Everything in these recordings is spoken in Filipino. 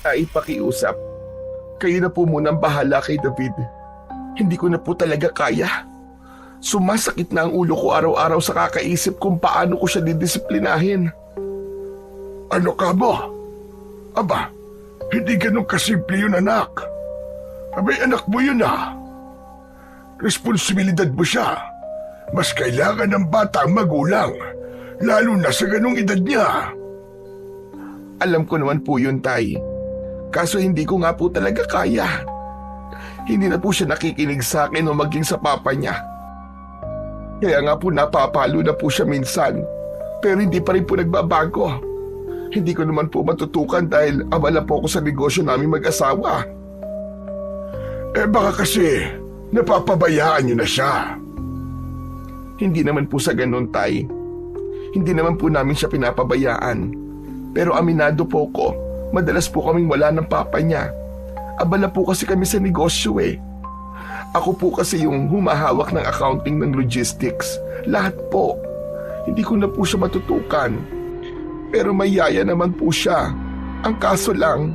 Ay, pakiusap. Kayo na po munang bahala kay David. Hindi ko na po talaga kaya. Sumasakit na ang ulo ko araw-araw sa kakaisip kung paano ko siya didisiplinahin. Ano ka mo? Aba, hindi ganun kasimple yun, anak. Abay, anak mo yun ah. Responsibilidad mo siya. Mas kailangan ng bata ang magulang, lalo na sa ganung edad niya. Alam ko naman po yun, Tay. Kaso hindi ko nga po talaga kaya. Hindi na po siya nakikinig sa akin o maging sa papa niya. Kaya nga po napapalo na po siya minsan. Pero hindi pa rin po nagbabago. Hindi ko naman po matutukan dahil abala po ako sa negosyo namin mag-asawa. Eh baka kasi napapabayaan niyo na siya. Hindi naman po sa ganun, Tay. Hindi naman po namin siya pinapabayaan. Pero aminado po ko, madalas po kaming wala ng papa niya. Abala po kasi kami sa negosyo eh. Ako po kasi yung humahawak ng accounting ng logistics. Lahat po. Hindi ko na po siya matutukan. Pero may yaya naman po siya. Ang kaso lang...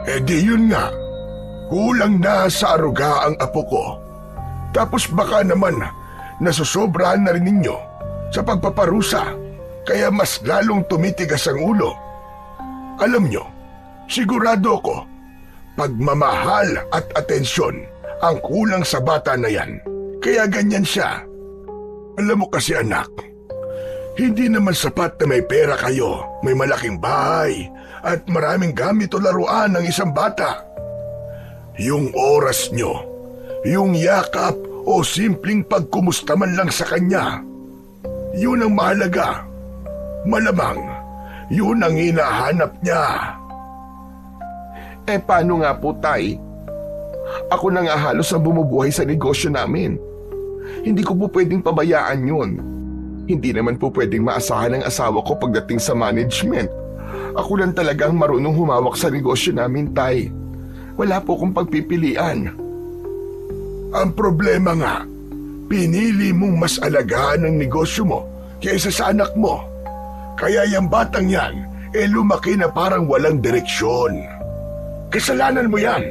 Eh di yun nga. Kulang na sa aruga ang apo ko. Tapos baka naman nasusobrahan na rin ninyo sa pagpaparusa. Kaya mas lalong tumitigas ang ulo. Alam nyo, sigurado ko, pagmamahal at atensyon ang kulang sa bata na yan. Kaya ganyan siya. Alam mo kasi anak, hindi naman sapat na may pera kayo, may malaking bahay, at maraming gamit o laruan ng isang bata. Yung oras nyo, yung yakap o simpleng pagkumusta man lang sa kanya, yun ang mahalaga. Malamang, yun ang hinahanap niya. Eh paano nga po, Tay? Ako na nga halos ang bumubuhay sa negosyo namin. Hindi ko po pwedeng pabayaan yun. Hindi naman po pwedeng maasahan ng asawa ko pagdating sa management. Ako lang talaga ang marunong humawak sa negosyo namin, Tay. Wala po akong pagpipilian. Ang problema nga, pinili mong mas alagaan ang negosyo mo kaysa sa anak mo. Kaya yung batang yan, lumaki na parang walang direksyon. Kasalanan mo yan.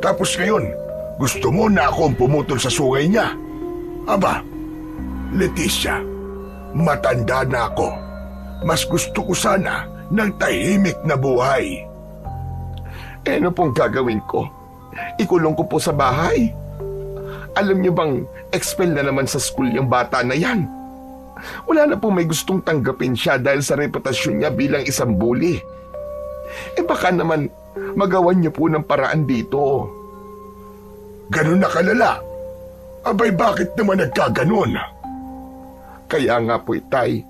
Tapos ngayon, gusto mo na akong pumutol sa sungay niya. Aba, Leticia, matanda na ako. Mas gusto ko sana ng tahimik na buhay. Eh ano pong gagawin ko? Ikulong ko po sa bahay? Alam niyo bang expel na naman sa school yung bata na yan? Wala na pong may gustong tanggapin siya dahil sa reputasyon niya bilang isang bully. Eh baka naman magawan niyo po ng paraan dito. Ganun na kalala? Abay bakit naman nagkaganon? Kaya nga po, Itay.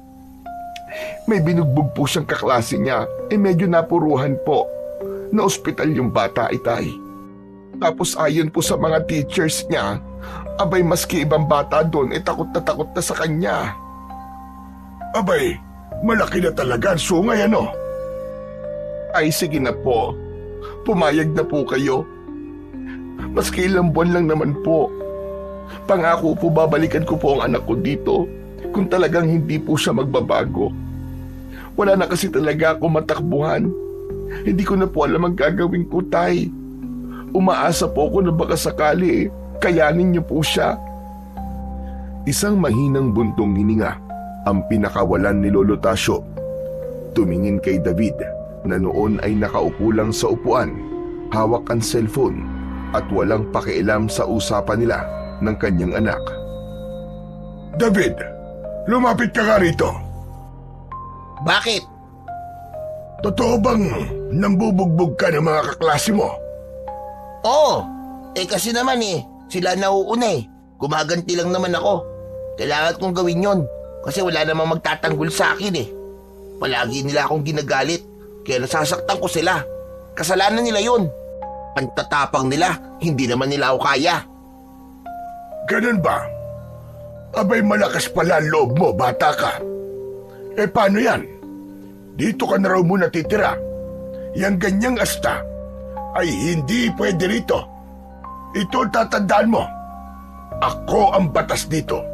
May binugbog po siyang kaklase niya. Medyo napuruhan po. Na ospital yung bata, Itay. Tapos ayon po sa mga teachers niya, abay maski ibang bata doon takot na sa kanya. Abay, malaki na talaga ang sungay ano? Ay sige na po. Pumayag na po kayo. Maski ilang buwan lang naman po. Pangako po babalikan ko po ang anak ko dito kung talagang hindi po siya magbabago. Wala na kasi talaga ako matakbuhan. Hindi ko na po alam ang gagawin ko, Tay. Umaasa po ako na baka sakali kayanin niyo po siya. Isang mahinang buntong hininga ang pinakawalan ni Lolo Tasyo. Tumingin kay David na noon ay nakaupo lang sa upuan, hawak ang cellphone at walang pakialam sa usapan nila ng kanyang anak. David, lumapit ka nga rito. Bakit? Totoo bang nambubugbog ka ng mga kaklase mo? Oo, kasi naman sila nauuna Gumaganti lang naman ako. Kailangan kong gawin yon kasi wala namang magtatanggol sa akin Palagi nila akong ginagalit, kaya nasasaktan ko sila. Kasalanan nila yun. Ang tatapang nila, hindi naman nila ako kaya. Ganun ba? Abay malakas pala ang loob mo, bata ka. Paano yan? Dito ka na raw muna titira. Yang ganyang asta ay hindi pwede rito. Ito tatandaan mo. Ako ang batas dito.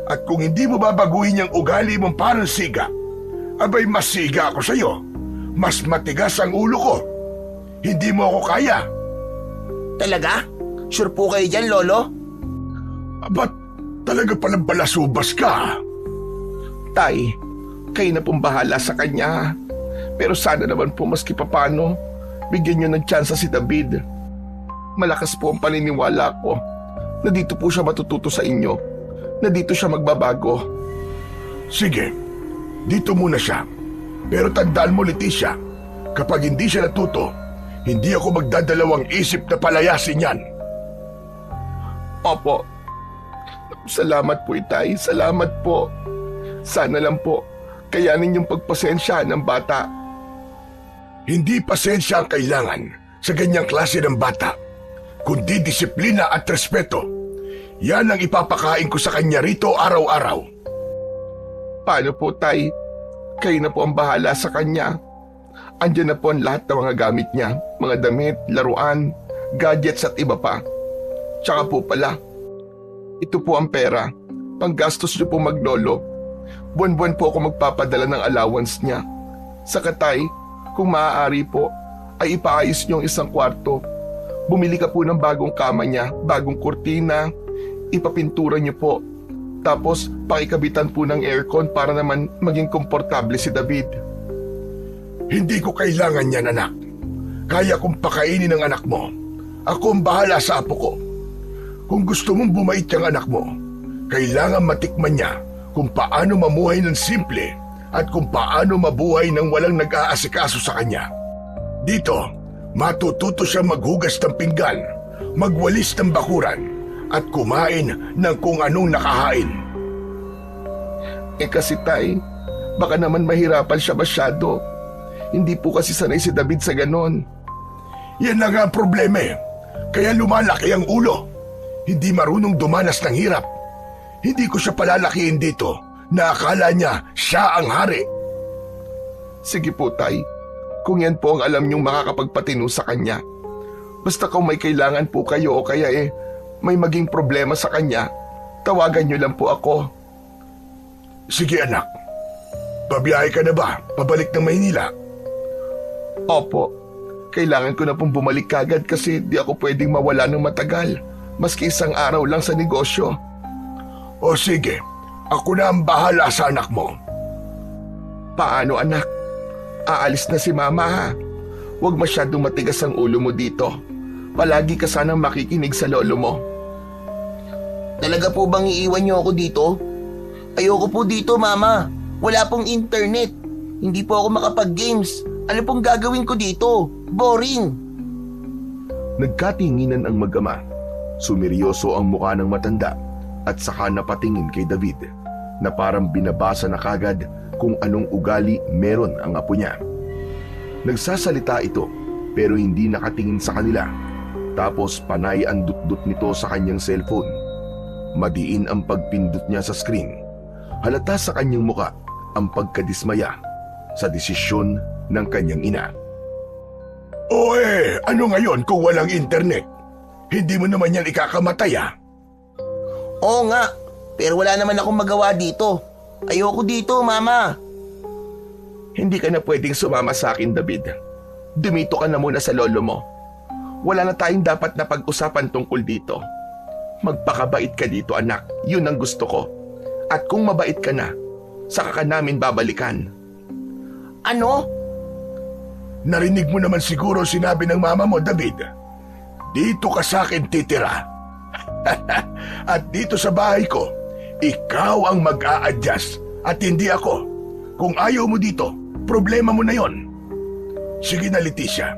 At kung hindi mo babaguhin yung ugali mong parang siga, abay mas siga ako sa'yo. Mas matigas ang ulo ko Hindi mo ako kaya. Talaga? Sure po kayo dyan, Lolo? Ba't talaga palang balasubas ka? Tay, kayo na pong bahala sa kanya. Pero sana naman po maski papano, bigyan niyo ng tsansa si David. Malakas po ang paniniwala ko na dito po siya matututo sa inyo, na dito siya magbabago. Sige, dito muna siya. Pero tandaan mo, Leticia, kapag hindi siya natuto, hindi ako magdadalawang isip na palayasin yan. Opo. Salamat po, Itay. Salamat po. Sana lang po, kayanin yung pagpasensya ng bata. Hindi pasensya ang kailangan sa ganyang klase ng bata, kundi disiplina at respeto. Yan ang ipapakain ko sa kanya rito araw-araw. Paano po, Tay? Kayo na po ang bahala sa kanya. Andiyan na po ang lahat ng mga gamit niya, mga damit, laruan, gadgets at iba pa. Tsaka po pala, ito po ang pera, panggastos niyo po maglolo. Buwan-buwan po ako magpapadala ng allowance niya. Saka Tay, kung maaari po, ay ipaayos niyo ang isang kwarto. Bumili ka po ng bagong kama niya, bagong kurtina, ipapintura niyo po. Tapos pakikabitan po ng aircon para naman maging komportable si David. Hindi ko kailangan yan, anak. Kaya kong pakainin ang anak mo. Ako ang bahala sa apo ko. Kung gusto mong bumait yung anak mo, kailangan matikman niya kung paano mamuhay ng simple at kung paano mabuhay ng walang nag-aasikaso sa kanya. Dito, matututo siya maghugas ng pinggan, magwalis ng bakuran, at kumain ng kung anong nakahain. Kasi Tay, baka naman mahirapan siya masyado. Hindi po kasi sanay si David sa ganon. Yan na nga ang problema eh. Kaya lumalaki ang ulo. Hindi marunong dumanas ng hirap. Hindi ko siya palalakihin dito na akala niya siya ang hari. Sige po, Tay. Kung yan po ang alam niyong makakapagpatino sa kanya. Basta kung may kailangan po kayo o kaya may maging problema sa kanya, tawagan niyo lang po ako. Sige anak. Pabiyahe ka na ba? Pabalik ng Maynila? Opo. Kailangan ko na pong bumalik kagad kasi di ako pwedeng mawala ng matagal. Maski isang araw lang sa negosyo. O sige, ako na ang bahala sa anak mo. Paano anak? Aalis na si Mama ha. Huwag masyadong matigas ang ulo mo dito. Palagi ka sanang makikinig sa lolo mo. Talaga po bang iiwan niyo ako dito? Ayoko po dito, Mama. Wala pong internet. Hindi po ako makapag-games. Ano pong gagawin ko dito? Boring. Nagkatinginan ang mag-ama. Sumiryoso ang mukha ng matanda at saka napatingin kay David na parang binabasa na kagad kung anong ugali meron ang apo niya. Nagsasalita ito pero hindi nakatingin sa kanila. Tapos panay ang dut-dut nito sa kanyang cellphone. Madiin ang pagpindot niya sa screen. Halata sa kanyang muka ang pagkadismaya sa desisyon ng kanyang ina. Ano ngayon kung walang internet? Hindi mo naman yan ikakamatay ah. Oo nga, pero wala naman akong magawa dito. Ayoko dito, Mama. Hindi ka na pwedeng sumama sa akin, David. Dumito ka na muna sa lolo mo. Wala na tayong dapat na pag-usapan tungkol dito. Magpakabait ka dito, anak. Yun ang gusto ko. At kung mabait ka na, saka ka namin babalikan. Ano? Narinig mo naman siguro sinabi ng mama mo, David. Dito ka sa akin titira. At dito sa bahay ko, ikaw ang mag-a-adjust at hindi ako. Kung ayaw mo dito, problema mo na yon. Sige na, Leticia.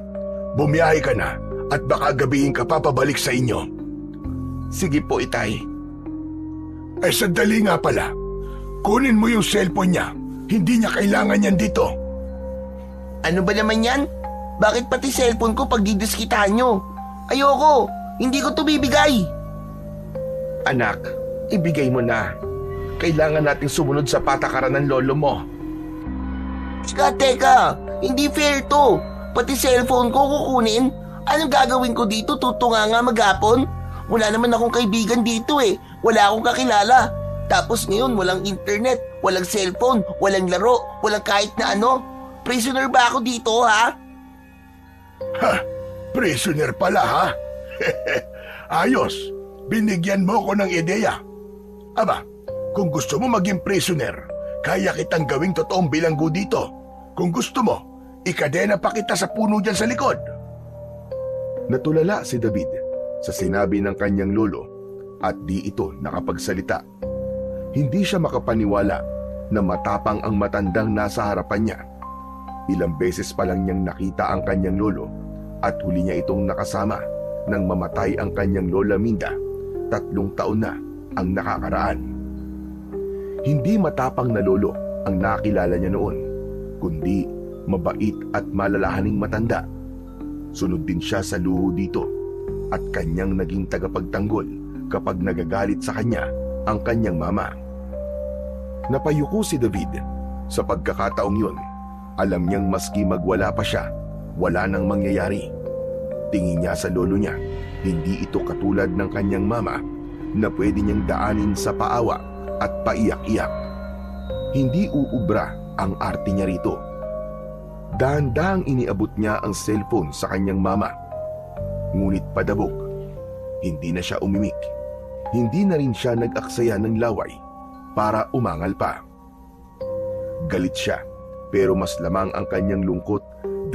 Bumiyahe ka na at baka gabihin ka pa pabalik sa inyo. Sige po, Itay. Sandali nga pala. Kunin mo yung cellphone niya. Hindi niya kailangan yan dito. Ano ba naman yan? Bakit pati cellphone ko pag didiskitahan nyo? Ayoko! Hindi ko to bibigay! Anak, ibigay mo na. Kailangan nating sumunod sa patakaran ng lolo mo. Teka! Hindi fair to! Pati cellphone ko kukunin? Anong gagawin ko dito? Tutunga nga maghapon? Wala naman akong kaibigan dito eh. Wala akong kakilala. Tapos ngayon walang internet, walang cellphone, walang laro, walang kahit na ano. Prisoner ba ako dito, ha? Ha, prisoner pala ha? Ayos, binigyan mo ko ng ideya. Aba, kung gusto mo maging prisoner, kaya kitang gawing totoong bilanggo dito. Kung gusto mo, ikadena pa kita sa puno dyan sa likod. Natulala si David sa sinabi ng kanyang lolo at di ito nakapagsalita. Hindi siya makapaniwala na matapang ang matandang nasa harapan niya. Ilang beses pa lang niyang nakita ang kanyang lolo at huli niya itong nakasama nang mamatay ang kanyang lola Minda. 3 taon na ang nakakaraan. Hindi matapang na lolo ang nakilala niya noon, kundi mabait at malalahaning matanda. Sunod din siya sa luho dito at kanyang naging tagapagtanggol kapag nagagalit sa kanya ang kanyang mama. Napayuko si David sa pagkakataong yun. Alam niyang maski magwala pa siya, wala nang mangyayari. Tingin niya sa lolo niya, hindi ito katulad ng kanyang mama na pwede niyang daanin sa paawa at paiyak-iyak. Hindi uubra ang arte niya rito. Dahan-dahang iniabot niya ang cellphone sa kanyang mama. Ngunit padabog, hindi na siya umimik. Hindi na rin siya nag-aksaya ng laway para umangal pa. Galit siya, pero mas lamang ang kanyang lungkot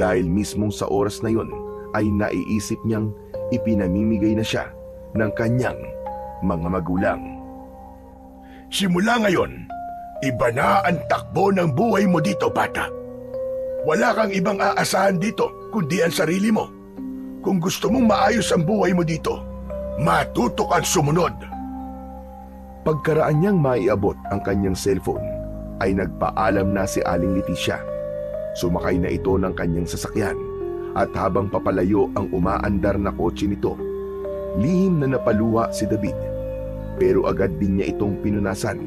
dahil mismong sa oras na yon ay naiisip niyang ipinamimigay na siya ng kanyang mga magulang. Simula ngayon, iba na ang takbo ng buhay mo dito, bata. Wala kang ibang aasahan dito kundi ang sarili mo. Kung gusto mong maayos ang buhay mo dito, matuto kang sumunod. Pagkaraan niyang maiabot ang kanyang cellphone, ay nagpaalam na si Aling Leticia. Sumakay na ito ng kanyang sasakyan at habang papalayo ang umaandar na kotse nito, lihim na napaluha si David. Pero agad din niya itong pinunasan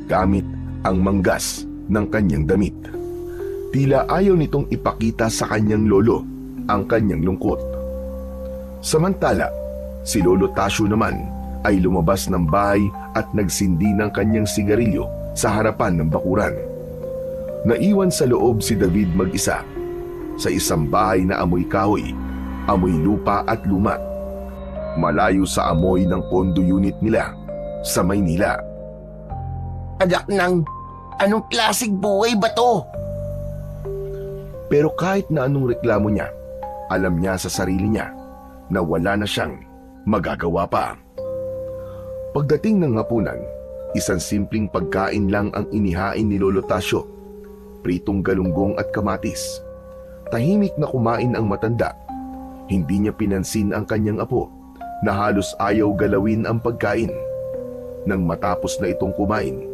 gamit ang manggas ng kanyang damit. Tila ayaw nitong ipakita sa kanyang lolo ang kanyang lungkot. Samantala, si Lolo Tasyo naman ay lumabas ng bahay at nagsindi ng kanyang sigarilyo sa harapan ng bakuran. Naiwan sa loob si David mag-isa sa isang bahay na amoy kahoy, amoy lupa at luma, malayo sa amoy ng condo unit nila sa Maynila. Anak ng, anong klaseng buhay ba to? Pero kahit na anong reklamo niya, alam niya sa sarili niya na wala na siyang magagawa pa. Pagdating ng hapunan, isang simpleng pagkain lang ang inihain ni Lolo Tasyo. Pritong galunggong at kamatis. Tahimik na kumain ang matanda. Hindi niya pinansin ang kanyang apo na halos ayaw galawin ang pagkain. Nang matapos na itong kumain,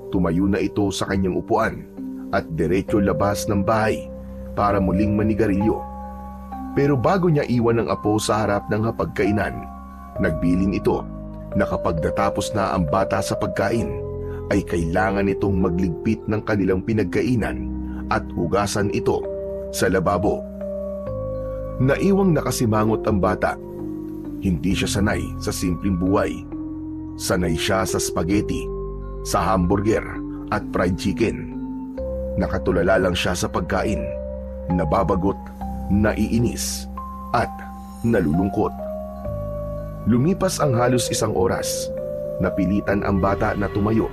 tumayo na ito sa kanyang upuan at diretso labas ng bahay para muling manigarilyo. Pero bago niya iwan ang apo sa harap ng hapagkainan, nagbilin ito na kapag natapos na ang bata sa pagkain, ay kailangan itong magligpit ng kanilang pinagkainan at hugasan ito sa lababo. Naiwang nakasimangot ang bata. Hindi siya sanay sa simpleng buhay. Sanay siya sa spaghetti, sa hamburger at fried chicken. Nakatulala lang siya sa pagkain, nababagot, naiinis at nalulungkot. Lumipas ang halos 1 oras. Napilitan ang bata na tumayo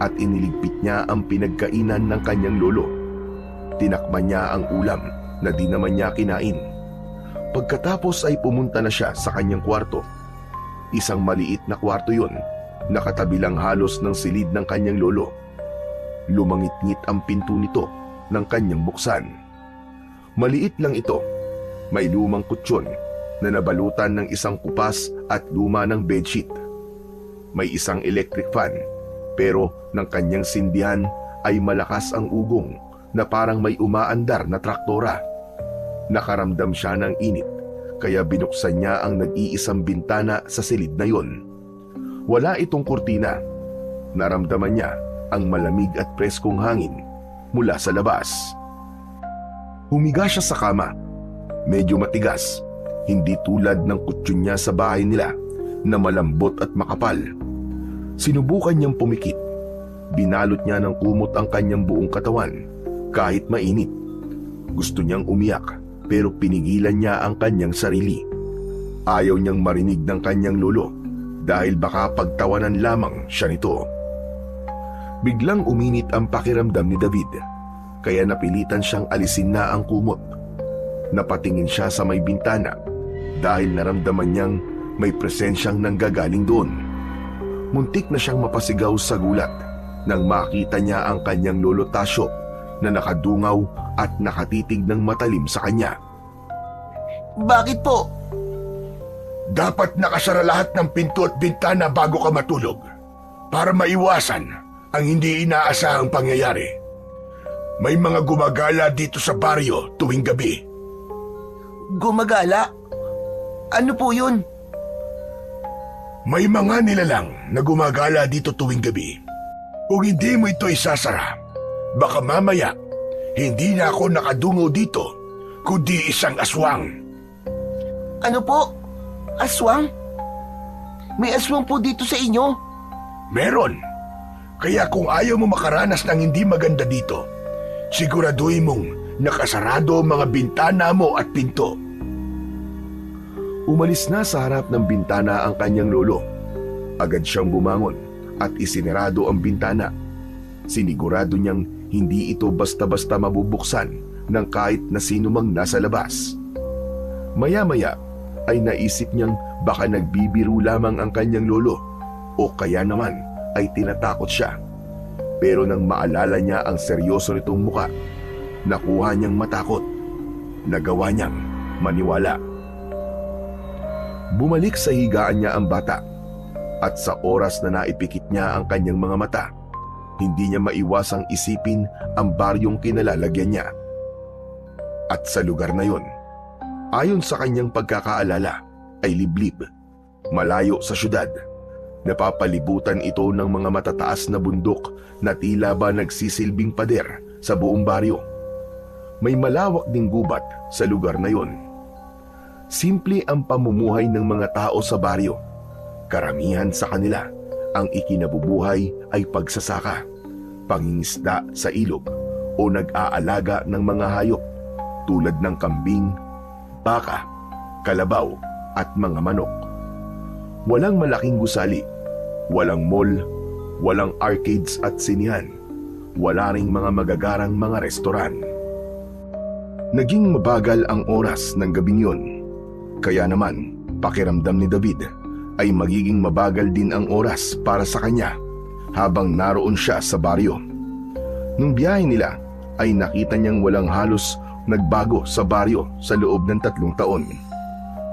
at iniligpit niya ang pinagkainan ng kanyang lolo. Tinakman niya ang ulam na di naman niya kinain. Pagkatapos ay pumunta na siya sa kanyang kwarto. Isang maliit na kwarto yun, nakatabi lang halos ng silid ng kanyang lolo. Lumangit-ngit ang pinto nito ng kanyang buksan. Maliit lang ito, may lumang kutsyon na nabalutan ng isang kupas at luma ng bedsheet. May isang electric fan, pero ng kanyang sindihan ay malakas ang ugong na parang may umaandar na traktora. Nakaramdam siya ng init, kaya binuksan niya ang nag-iisang bintana sa silid na yon. Wala itong kurtina. Naramdaman niya ang malamig at preskong hangin mula sa labas. Humiga siya sa kama. Medyo matigas, hindi tulad ng kutsyon niya sa bahay nila na malambot at makapal. Sinubukan niyang pumikit. Binalot niya ng kumot ang kanyang buong katawan kahit mainit. Gusto niyang umiyak pero pinigilan niya ang kanyang sarili. Ayaw niyang marinig ng kanyang lolo dahil baka pagtawanan lamang siya nito. Biglang uminit ang pakiramdam ni David, kaya napilitan siyang alisin na ang kumot. Napatingin siya sa may bintana dahil naramdaman niyang may presensyang nanggagaling doon. Muntik na siyang mapasigaw sa gulat nang makita niya ang kanyang lolo Tasyo na nakadungaw at nakatitig ng matalim sa kanya. Bakit po? Dapat nakasara lahat ng pinto at bintana bago ka matulog para maiwasan ang hindi inaasahang pangyayari. May mga gumagala dito sa baryo tuwing gabi. Gumagala? Ano po yun? May mga nilalang na gumagala dito tuwing gabi. Kung hindi mo ito isasara, baka mamaya hindi na ako nakadungaw dito, kundi isang aswang. Ano po? Aswang? May aswang po dito sa inyo? Meron. Kaya kung ayaw mo makaranas ng hindi maganda dito, siguraduhin mong nakasarado ang mga bintana mo at pinto. Umalis na sa harap ng bintana ang kanyang lolo. Agad siyang bumangon at isinarado ang bintana. Sinigurado niyang hindi ito basta-basta mabubuksan ng kahit na sino mang nasa labas. Maya-maya ay naisip niyang baka nagbibiro lamang ang kanyang lolo o kaya naman ay tinatakot siya. Pero nang maalala niya ang seryoso nitong muka, nakuha niyang matakot. Nagawa niyang maniwala. Bumalik sa higaan niya ang bata at sa oras na naipikit niya ang kanyang mga mata, hindi niya maiwasang isipin ang baryong kinalalagyan niya. At sa lugar na yon, ayon sa kanyang pagkakaalala, ay liblib, malayo sa syudad. Napapalibutan ito ng mga matataas na bundok na tila ba nagsisilbing pader sa buong baryo. May malawak ding gubat sa lugar na yon. Simple ang pamumuhay ng mga tao sa baryo. Karamihan sa kanila, ang ikinabubuhay ay pagsasaka, pangingisda sa ilog o nag-aalaga ng mga hayop tulad ng kambing, baka, kalabaw at mga manok. Walang malaking gusali, walang mall, walang arcades at sinihan, wala ring mga magagarang mga restoran. Naging mabagal ang oras ng gabing yon. Kaya naman, pakiramdam ni David ay magiging mabagal din ang oras para sa kanya habang naroon siya sa baryo. Nung biyahe nila ay nakita niyang walang halos nagbago sa baryo sa loob ng 3 taon.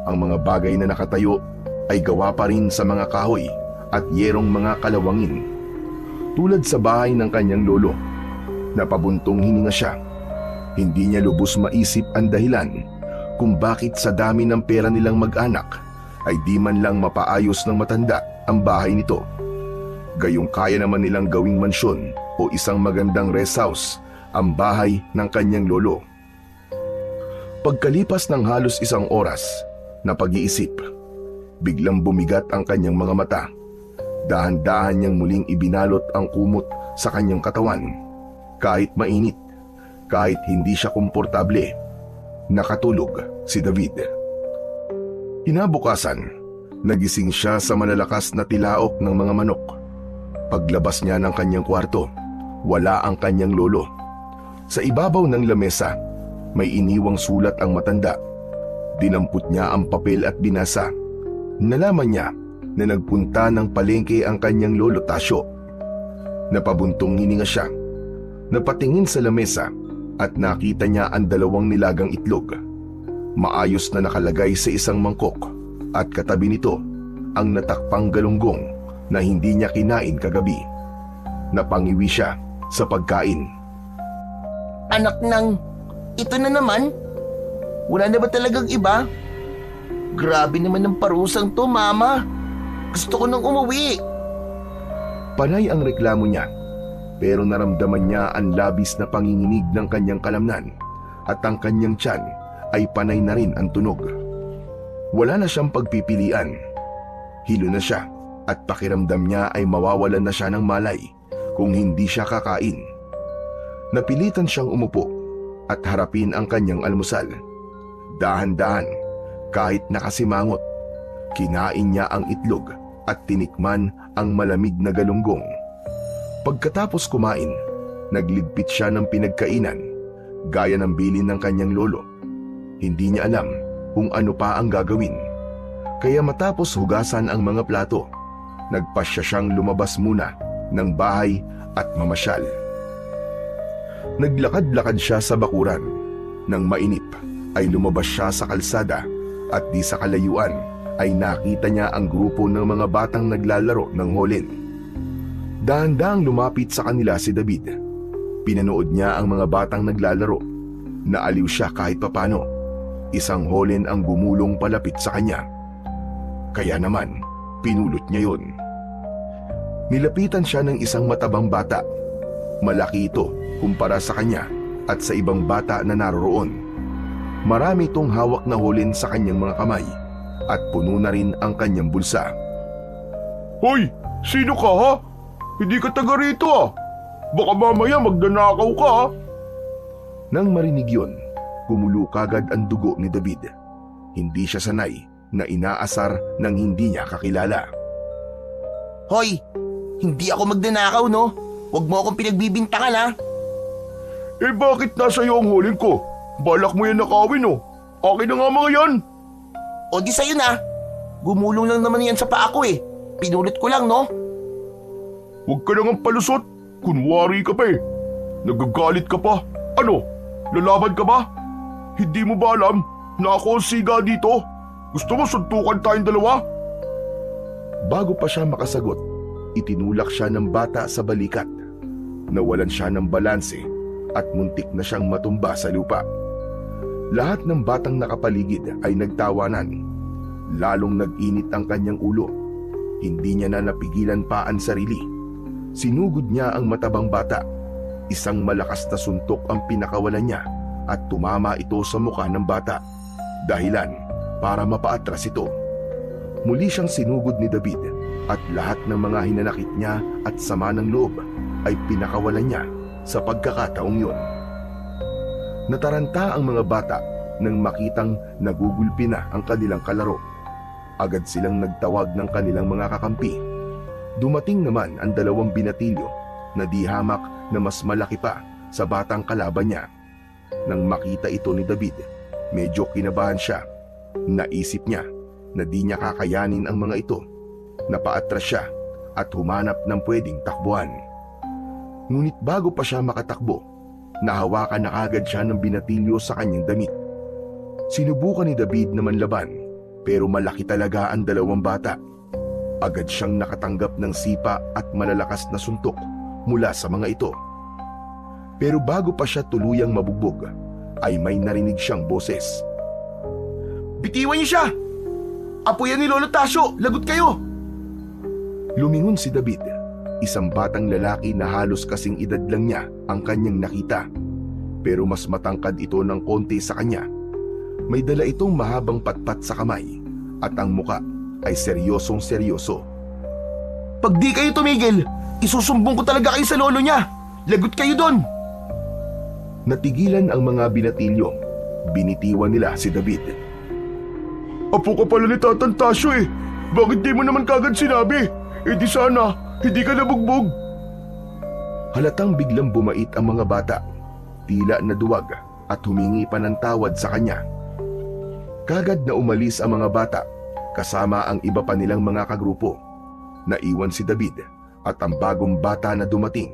Ang mga bagay na nakatayo ay gawa pa rin sa mga kahoy at yerong mga kalawangin. Tulad sa bahay ng kanyang lolo, napabuntong hininga siya. Hindi niya lubos maisip ang dahilan kung bakit sa dami ng pera nilang mag-anak ay di man lang mapaayos ng matanda ang bahay nito. Gayong kaya naman nilang gawing mansyon o isang magandang rest house ang bahay ng kanyang lolo. Pagkalipas ng halos 1 oras na pag-iisip, biglang bumigat ang kanyang mga mata. Dahan-dahan niyang muling ibinalot ang kumot sa kanyang katawan. Kahit mainit, kahit hindi siya komportable, nakatulog si David. Kinabukasan, nagising siya sa malalakas na tilaok ng mga manok. Paglabas niya ng kanyang kwarto, wala ang kanyang lolo. Sa ibabaw ng lamesa, may iniwang sulat ang matanda. Dinampot niya ang papel at binasa. Nalaman niya na nagpunta ng palengke ang kanyang lolo Tasyo. Napabuntong hininga siya. Napatingin sa lamesa at nakita niya ang 2 nilagang itlog. Maayos na nakalagay sa isang mangkok at katabi nito ang natakpang galunggong na hindi niya kinain kagabi. Napangiwi siya sa pagkain. Anak ng... ito na naman? Wala na ba talagang iba? Grabe naman ng parusang to, Mama. Gusto ko nang umuwi. Panay ang reklamo niya, pero naramdaman niya ang labis na panginginig ng kanyang kalamnan at ang kanyang tiyan ay panay na rin ang tunog. Wala na siyang pagpipilian. Hilo na siya at pakiramdam niya ay mawawalan na siya ng malay kung hindi siya kakain. Napilitan siyang umupo at harapin ang kanyang almusal. Dahan-dahan, kahit nakasimangot, kinain niya ang itlog at tinikman ang malamig na galunggong. Pagkatapos kumain, nagligpit siya ng pinagkainan, gaya ng bilin ng kanyang lolo. Hindi niya alam kung ano pa ang gagawin. Kaya matapos hugasan ang mga plato, nagpasya siyang lumabas muna ng bahay at mamasyal. Naglakad-lakad siya sa bakuran. Nang mainip ay lumabas siya sa kalsada at di sa kalayuan ay nakita niya ang grupo ng mga batang naglalaro ng holen. Dahan-dahang lumapit sa kanila si David. Pinanood niya ang mga batang naglalaro. Naaliw siya kahit papano. Isang holen ang gumulong palapit sa kanya. Kaya naman, pinulot niya yun. Nilapitan siya ng isang matabang bata. Malaki ito kumpara sa kanya at sa ibang bata na naroroon. Marami itong hawak na holen sa kanyang mga kamay at puno na rin ang kanyang bulsa. Hoy! Sino ka ha? Hindi ka taga rito ah! Baka mamaya magdanakaw ka ha! Nang marinig yun, gumulo kagad ang dugo ni David. Hindi siya sanay na inaasar ng hindi niya kakilala. Hoy, hindi ako magdanakaw, no? Huwag mo akong pinagbibintangan, ha? Eh bakit nasa iyo ang huling ko? Balak mo yan nakawin oh. Akin na nga mga yan. O di sa'yo na. Gumulong lang naman yan sa paa ko eh. Pinulot ko lang, no? Huwag ka nang palusot. Kunwari ka pa eh. Nagagalit ka pa. Ano? Lalaban ka ba? Hindi mo ba alam na ako ang siga dito? Gusto mo suntukan tayong dalawa? Bago pa siya makasagot, itinulak siya ng bata sa balikat. Nawalan siya ng balanse at muntik na siyang matumba sa lupa. Lahat ng batang nakapaligid ay nagtawanan. Lalong nag-init ang kanyang ulo. Hindi niya na napigilan pa ang sarili. Sinugod niya ang matabang bata. Isang malakas na suntok ang pinakawalan niya at tumama ito sa mukha ng bata. Dahilan para mapaatras ito. Muli siyang sinugod ni David at lahat ng mga hinanakit niya at sama ng loob ay pinakawalan niya sa pagkakataong yun. Nataranta ang mga bata nang makitang nagugulpi na ang kanilang kalaro. Agad silang nagtawag ng kanilang mga kakampi. Dumating naman ang dalawang binatilyo na di hamak na mas malaki pa sa batang kalaban niya. Nang makita ito ni David, medyo kinabahan siya. Naisip niya na di niya kakayanin ang mga ito. Napaatras siya at humanap ng pwedeng takbuhan. Ngunit bago pa siya makatakbo, nahawakan na agad siya ng binatilyo sa kanyang damit. Sinubukan ni David na manlaban, pero malaki talaga ang dalawang bata. Agad siyang nakatanggap ng sipa at malalakas na suntok mula sa mga ito. Pero bago pa siya tuluyang mabugbog, ay may narinig siyang boses. Bitiwan niyo siya! Apo yan ni Lolo Tasyo! Lagot kayo! Lumingon si David. Isang batang lalaki na halos kasing edad lang niya ang kanyang nakita. Pero mas matangkad ito ng konti sa kanya. May dala itong mahabang patpat sa kamay at ang muka ay seryosong seryoso. Pag di kayo tumigil, isusumbong ko talaga kayo sa lolo niya! Lagot kayo doon! Natigilan ang mga binatilyo. Binitiwan nila si David. Apo ka pala ni Tatang Tasyo eh. Bakit di mo naman kagad sinabi? Eh di sana, hindi ka nabugbog. Halatang biglang bumait ang mga bata. Tila naduwag at humingi pa ng tawad sa kanya. Kagad na umalis ang mga bata kasama ang iba pa nilang mga kagrupo. Naiwan si David at ang bagong bata na dumating.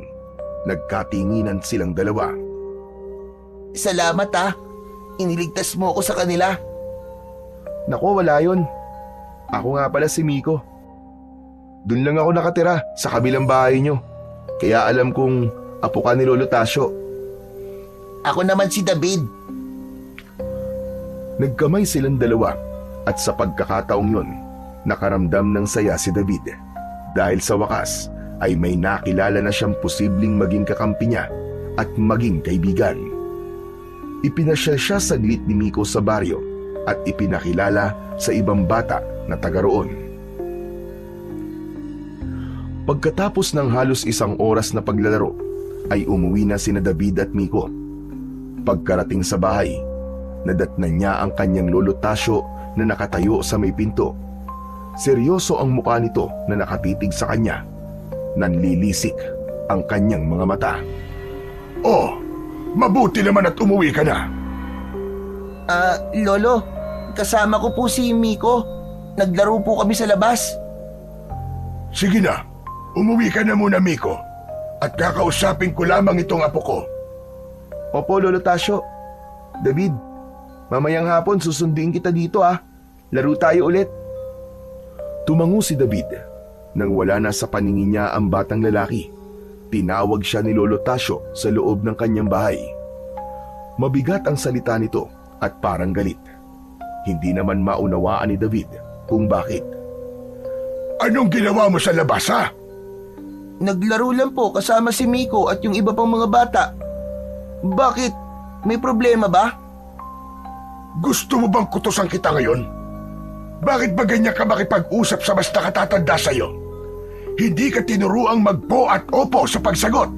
Nagkatinginan silang dalawa. Salamat ha. Iniligtas mo ako sa kanila. Nako, wala yun. Ako nga pala si Miko. Doon lang ako nakatira sa kabilang bahay nyo. Kaya alam kong apo ka ni Lolo Tasyo. Ako naman si David. Nagkamay silang dalawa at sa pagkakataong yun, nakaramdam ng saya si David. Dahil sa wakas ay may nakilala na siyang posibleng maging kakampi niya at maging kaibigan. Ipinasyal siya saglit ni Miko sa baryo at ipinakilala sa ibang bata na taga roon. Pagkatapos ng halos isang oras na paglalaro, ay umuwi na sina David at Miko. Pagkarating sa bahay, Nadatnan niya ang kanyang lolo Tasyo na nakatayo sa may pinto. Seryoso ang mukha nito na nakatitig sa kanya. Nanlilisik ang kanyang mga mata. Oh, mabuti naman at umuwi ka na. Lolo, kasama ko po si Miko. Naglaro po kami sa labas. Sige na, umuwi ka na muna, Miko. At kakausapin ko lamang itong apo ko. Opo, Lolo Tasyo. David, mamayang hapon susunduin kita dito ah. Laro tayo ulit. Tumango si David. Nang wala na sa paningin niya ang batang lalaki, tinawag siya ni Lolo Tasyo sa loob ng kanyang bahay. Mabigat ang salita nito at parang galit. Hindi naman maunawaan ni David kung bakit. Anong ginawa mo sa labas, ha? Naglaro lang po kasama si Miko at yung iba pang mga bata. Bakit? May problema ba? Gusto mo bang kutusan kita ngayon? Bakit ba ganyan ka makipag-usap sa mas nakatatanda sa'yo? Hindi ka tinuruang magpo at opo sa pagsagot.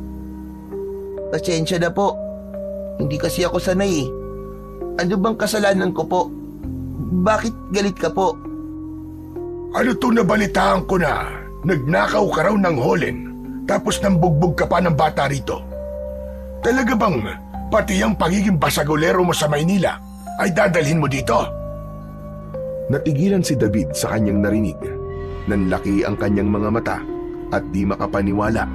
Pasensya na po. Hindi kasi ako sanay eh. Ano bang kasalanan ko po? Bakit galit ka po? Ano itong nabalitaan ko na nagnakaw ka raw ng holen tapos nambugbog ka pa ng bata rito? Talaga bang pati ang pagiging basagolero mo sa Maynila ay dadalhin mo dito? Natigilan si David sa kanyang narinig. Nanlaki ang kanyang mga mata at di makapaniwala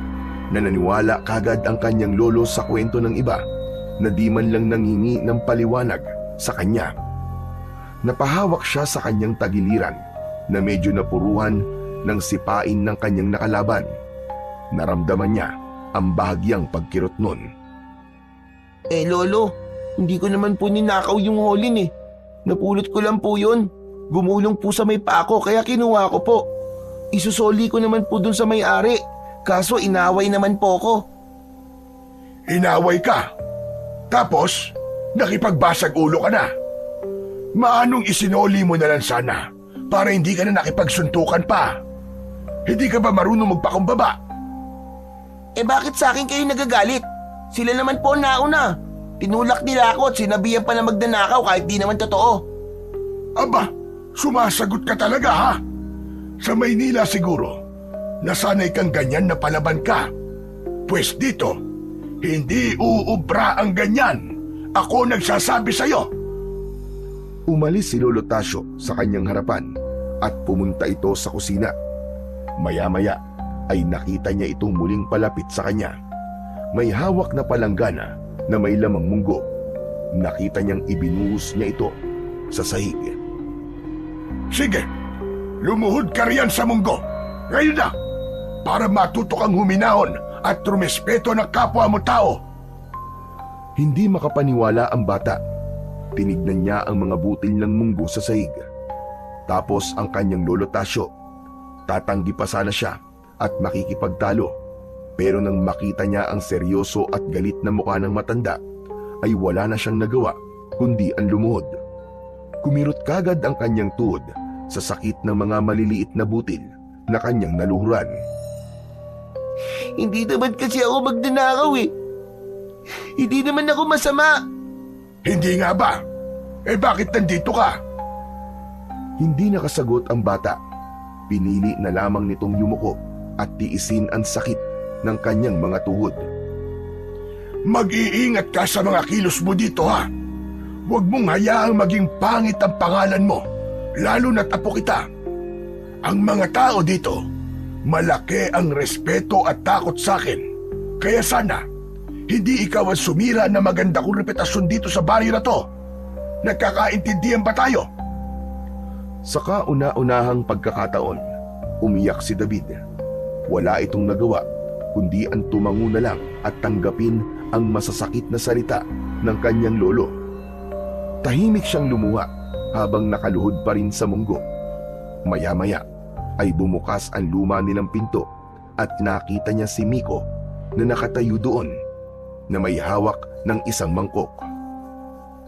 na naniwala kagad ang kanyang lolo sa kwento ng iba na di man lang nangingi ng paliwanag sa kanya. Napahawak siya sa kanyang tagiliran na medyo napuruhan ng sipain ng kanyang nakalaban. Naramdaman niya ang bahagyang pagkirot nun. Lolo, hindi ko naman po ninakaw yung holin eh. Napulot ko lang po yun. Gumulong po sa may pako kaya kinuha ko po. Isusoli ko naman po dun sa may-ari. Kaso inaway naman po ko. Inaway ka? Tapos, nakipagbasag ulo ka na? Maanong isinoli mo na lang sana para hindi ka na nakipagsuntukan pa? Hindi ka ba marunong magpakumbaba? Bakit sa akin kayo nagagalit? Sila naman po nauna. Tinulak nila ako at sinabihan pa na magdanakaw kahit di naman totoo. Aba, sumasagot ka talaga, ha? Sa Maynila siguro, nasanay kang ganyan na palaban ka. Pwes dito, hindi uubra ang ganyan. Ako nagsasabi sa'yo. Umalis si Lolo Tasyo sa kanyang harapan at pumunta ito sa kusina. Maya-maya ay nakita niya itong muling palapit sa kanya. May hawak na palanggana na may lamang munggo. Nakita niyang ibinuhos niya ito sa sahig. Sige, lumuhod ka riyan sa munggo. Ngayon na, para matuto kang huminahon at rumespeto ng kapwa mo tao. Hindi makapaniwala ang bata. Tinignan niya ang mga butil ng munggo sa sahig. Tapos ang kanyang Lolo Tasyo. Tatanggi pa sana siya at makikipagtalo. Pero nang makita niya ang seryoso at galit na mukha ng matanda, ay wala na siyang nagawa kundi ang lumuhod. Kumirot kagad ang kanyang tuhod sa sakit ng mga maliliit na butil na kanyang naluhuran. Hindi naman kasi ako magdanakaw eh. Hindi naman ako masama. Hindi nga ba? Bakit nandito ka? Hindi nakasagot ang bata. Pinili na lamang nitong yumuko at tiisin ang sakit ng kanyang mga tuhod. Mag-iingat ka sa mga kilos mo dito, ha? Huwag mong hayaang maging pangit ang pangalan mo, lalo na't apo kita. Ang mga tao dito, malaki ang respeto at takot sa akin. Kaya sana, hindi ikaw ang sumira na maganda kong reputasyon dito sa baryo na to. Nagkakaintindihan ba tayo? Sa kauna-unahang pagkakataon, umiyak si David. Wala itong nagawa kundi ang tumango na lang at tanggapin ang masasakit na salita ng kanyang lolo. Tahimik siyang lumuha habang nakaluhod pa rin sa munggo. Maya-maya ay bumukas ang luma nilang pinto at nakita niya si Miko na nakatayo doon na may hawak ng isang mangkok.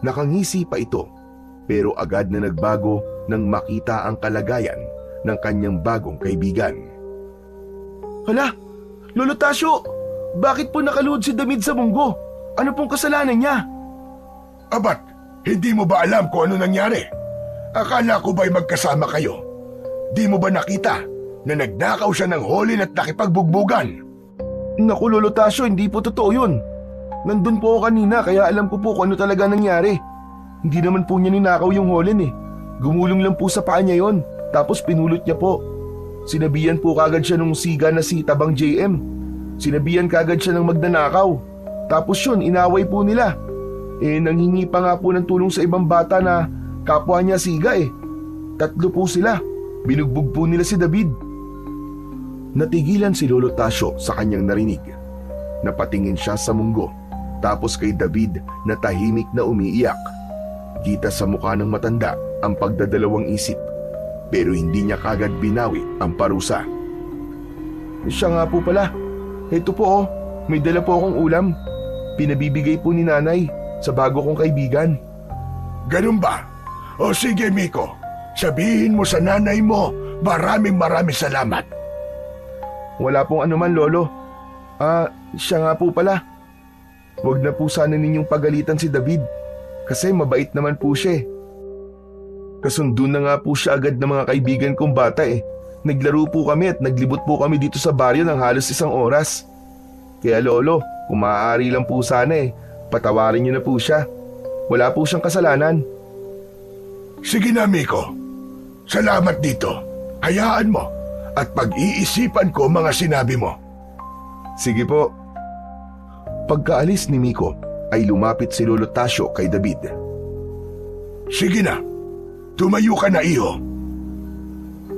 Nakangisi pa ito pero agad na nagbago nang makita ang kalagayan ng kanyang bagong kaibigan. Hala, Lolo Tasyo, bakit po nakaluhod si David sa munggo? Ano pong kasalanan niya? Abat, Hindi mo ba alam kung ano nangyari? Akala ko ba'y magkasama kayo? Di mo ba nakita na nagnakaw siya ng Holin at nakipagbugbugan? Naku Lolo Tasyo, hindi po totoo yun. Nandun po ako kanina kaya alam ko po kung ano talaga nangyari. Hindi naman po niya ninakaw yung Holin eh. Gumulong lang po sa paa niya yon, tapos pinulot niya po. Sinabihan po kagad siya nung siga na si Tabang JM. Sinabihan kagad siya ng magnanakaw. Tapos yun, inaway po nila. Nanghingi pa nga po ng tulong sa ibang bata na kapwa niya siga eh. 3 po sila. Binugbog po nila si David. Natigilan si Lolo Tasyo sa kanyang narinig. Napatingin siya sa munggo, tapos kay David na tahimik na umiiyak. Kita sa mukha ng matanda ang pagdadalawang isip, pero hindi niya kagad binawi ang parusa. Siya nga po pala. Ito po oh, may dala po akong ulam. Pinabibigay po ni nanay sa bago kong kaibigan. Ganun ba? O sige Miko, sabihin mo sa nanay mo, maraming salamat. Wala pong anuman Lolo. Siya nga po pala. Huwag na po sana ninyong pagalitan si David kasi mabait naman po siya eh. Kasundo na nga po siya agad ng mga kaibigan kong bata eh. Naglaro po kami at naglibot po kami dito sa baryo ng halos 1 oras. Kaya Lolo, kung maaari lang po sana eh, patawarin niyo na po siya. Wala po siyang kasalanan. Sige na Miko, salamat dito. Hayaan mo at pag-iisipan ko mga sinabi mo. Sige po. Pagkaalis ni Miko ay lumapit si Lolo Tasyo kay David. Sige na, tumayo ka na iho.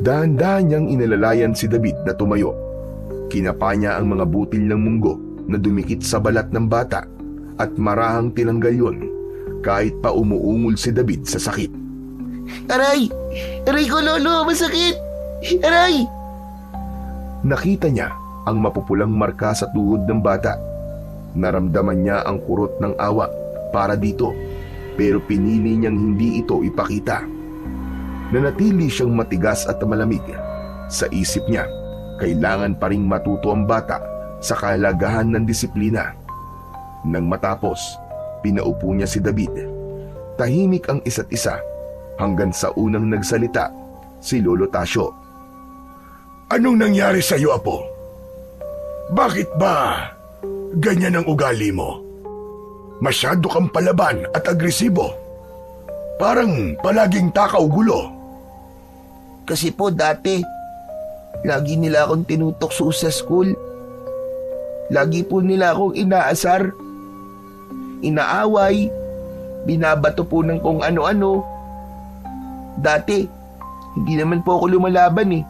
Dahan-dahan niyang inalalayan si David na tumayo. Kinapa niya ang mga butil ng munggo na dumikit sa balat ng bata at marahang tinanggal yun kahit pa umuungol si David sa sakit. Aray! Aray ko, Lolo! Masakit! Aray! Nakita niya ang mapupulang marka sa tuhod ng bata. Naramdaman niya ang kurot ng awa para dito, pero pinili niyang hindi ito ipakita. Nanatili siyang matigas at malamig. Sa isip niya, kailangan pa ring matuto ang bata sa kahalagahan ng disiplina. Nang matapos, pinaupo niya si David. Tahimik ang isa't isa hanggang sa unang nagsalita si Lolo Tasyo. Anong nangyari sa iyo, Apo? Bakit ba ganyan ang ugali mo? Masyado kang palaban at agresibo. Parang palaging takaw gulo. Kasi po dati, lagi nila akong tinutokso sa school. Lagi po nila akong inaasar, inaaway, binabato po ng kung ano-ano. Dati, hindi naman po ako lumalaban eh.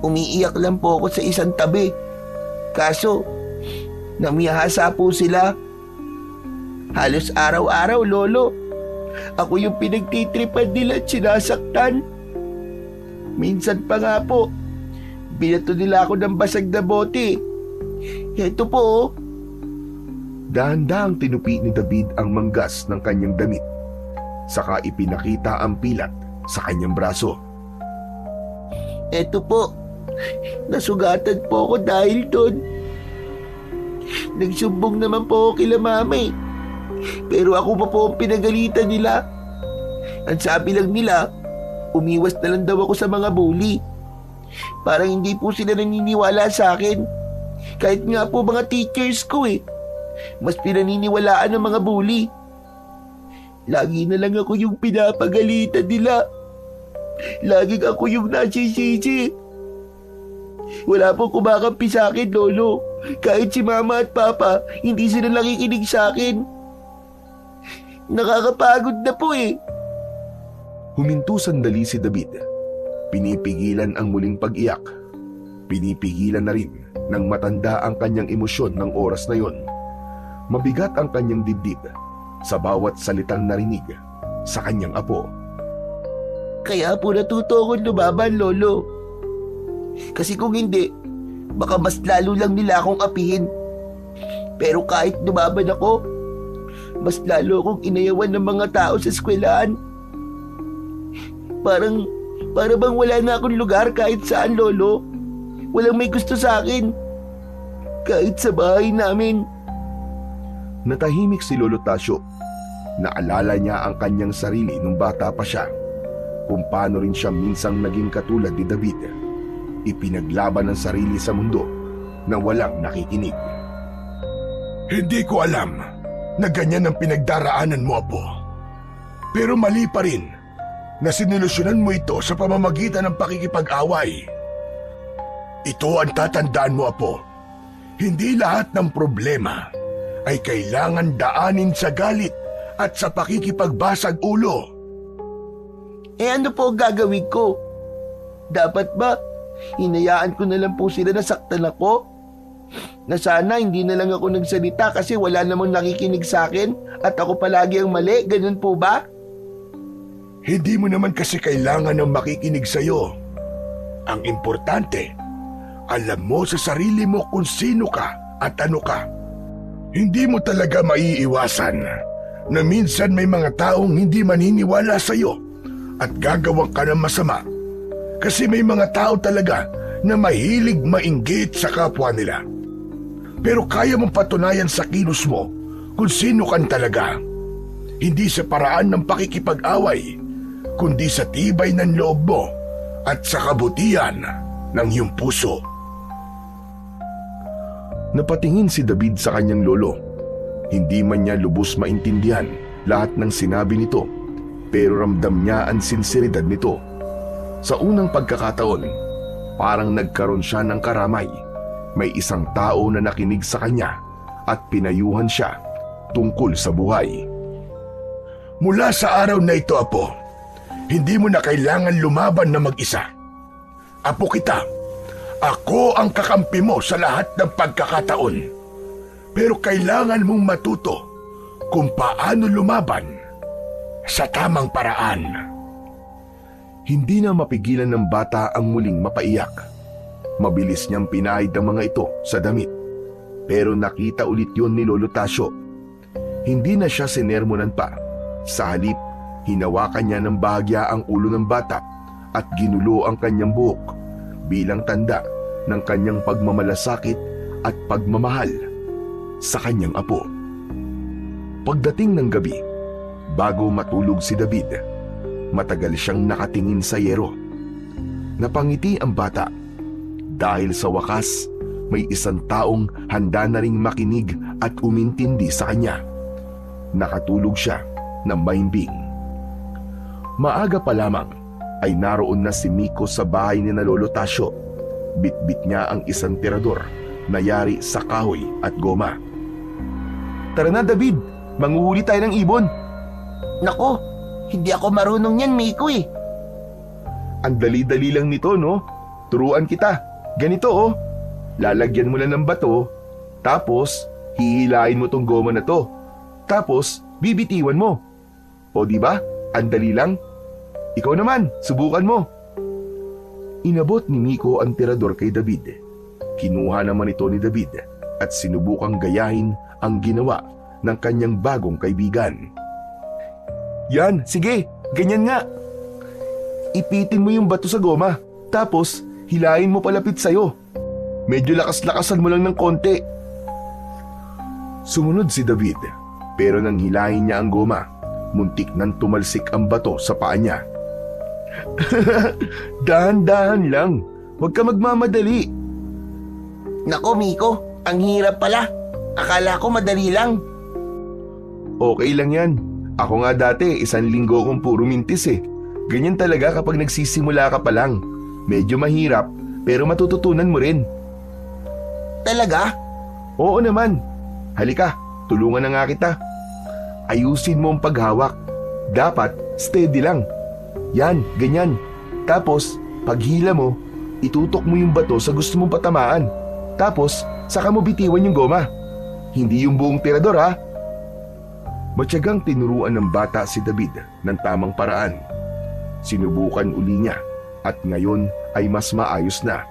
Umiiyak lang po ako sa isang tabi. Kaso, namiyahasa po sila. Halos araw-araw, Lolo. Ako yung pinagtitripan nila at sinasaktan. Minsan pa nga po, binato nila ako ng basag na bote. Ito po oh. Dahan-dahang tinupi ni David ang manggas ng kanyang damit. Saka ipinakita ang pilat sa kanyang braso. Ito po, nasugatan po ako dahil doon. Nagsumbong naman po ako kila mama eh. Pero ako pa po ang pinagalitan nila. Ang sabi lang nila, umiwas na lang daw ako sa mga bully. Parang hindi po sila naniniwala sa akin. Kahit nga po mga teachers ko eh. Mas pinaniniwalaan ng mga bully. Lagi na lang ako yung pinapagalitan nila. Laging ako yung nasisisi. Wala pong kumakampi sa akin, Lolo. Kahit si Mama at Papa, hindi sila nakikinig sa akin. Nakakapagod na po eh. Huminto sandali si David. Pinipigilan ang muling pag-iyak. Pinipigilan na rin ng matanda ang kanyang emosyon ng oras na yon. Mabigat ang kanyang dibdib sa bawat salitang narinig sa kanyang apo. Kaya po natuto akong lumaban, Lolo. Kasi kung hindi, baka mas lalo lang nila akong apihin. Pero kahit lumaban ako, mas lalo akong inayawan ng mga tao sa eskwelahan. Para bang wala na akong lugar kahit saan, Lolo. Walang may gusto sa akin. Kahit sa bahay namin. Natahimik si Lolo Tasyo. Naalala niya ang kanyang sarili nung bata pa siya, kung paano rin siya minsang naging katulad ni David. Ipinaglaban ang sarili sa mundo na walang nakikinig. Hindi ko alam na ganyan ang pinagdaraanan mo, Apo. Pero mali pa rin na sinilusyonan mo ito sa pamamagitan ng pakikipag-away. Ito ang tatandaan mo, Apo. Hindi lahat ng problema ay kailangan daanin sa galit at sa pakikipagbasag ulo. Ano po ang gagawin ko? Dapat ba hinayaan ko na lang po sila na saktan ako? Na sana hindi na lang ako nagsalita kasi wala namang nakikinig sa akin at ako palagi ang mali, ganun po ba? Hindi mo naman kasi kailangan ng makikinig sa'yo. Ang importante, alam mo sa sarili mo kung sino ka at ano ka. Hindi mo talaga maiiwasan na minsan may mga taong hindi maniniwala sa'yo at gagawin ka ng masama. Kasi may mga tao talaga na mahilig mainggit sa kapwa nila. Pero kaya mong patunayan sa kilos mo kung sino kan talaga. Hindi sa paraan ng pakikipag-away, kundi sa tibay ng loob mo at sa kabutihan ng iyong puso. Napatingin si David sa kanyang lolo. Hindi man niya lubos maintindihan lahat ng sinabi nito, pero ramdam niya ang sinseridad nito. Sa unang pagkakataon, parang nagkaroon siya ng karamay. May isang tao na nakinig sa kanya at pinayuhan siya tungkol sa buhay. Mula sa araw na ito, Apo, hindi mo na kailangan lumaban na mag-isa. Apo kita, ako ang kakampi mo sa lahat ng pagkakataon. Pero kailangan mong matuto kung paano lumaban sa tamang paraan. Hindi na mapigilan ng bata ang muling mapaiyak. Mabilis niyang pinahid ang mga ito sa damit. Pero nakita ulit yon ni Lolo Tasio. Hindi na siya sinermonan pa. Sa halip, hinawakan niya ng bahagya ang ulo ng bata at ginulo ang kanyang buhok bilang tanda ng kanyang pagmamalasakit at pagmamahal sa kanyang apo. Pagdating ng gabi, bago matulog si David, matagal siyang nakatingin sa yero. Napangiti ang bata dahil sa wakas may isang taong handa na ring makinig at umintindi sa kanya. Nakatulog siya ng mahimbing. Maaga pa lamang ay naroon na si Miko sa bahay ni na Lolo Tasio. Bitbit niya ang isang tirador na yari sa kahoy at goma. Tara na David, manguhuli tayo ng ibon. Nako, hindi ako marunong yan, Miko eh. Ang dali-dali lang nito, no? Turuan kita. Ganito oh, lalagyan mo lang ng bato, tapos hihilain mo tong goma na to. Tapos bibitiwan mo. O di ba? Ang dali lang. Ikaw naman, subukan mo. Inabot ni Miko ang tirador kay David. Kinuha naman ito ni David at sinubukang gayahin ang ginawa ng kanyang bagong kaibigan. Yan, sige, ganyan nga. Ipitin mo yung bato sa goma, tapos hilahin mo palapit sa'yo. Medyo lakas-lakasan mo lang ng konti. Sumunod si David, pero nang hilahin niya ang goma, muntik nang tumalsik ang bato sa paa niya. Dahan-dahan lang, huwag ka magmamadali. Nako, Miko, ang hirap pala. Akala ko madali lang. Okay lang yan. Ako nga dati, 1 linggo kong puro mintis eh. Ganyan talaga kapag nagsisimula ka pa lang. Medyo mahirap, pero matututunan mo rin. Talaga? Oo naman. Halika, tulungan na nga kita. Ayusin mo ang paghawak. Dapat steady lang. Yan, ganyan. Tapos, paghila mo, itutok mo yung bato sa gusto mong patamaan. Tapos, saka mo bitiwan yung goma. Hindi yung buong tirador ha. Matyagang tinuruan ng bata si David ng tamang paraan. Sinubukan uli niya at ngayon ay mas maayos na.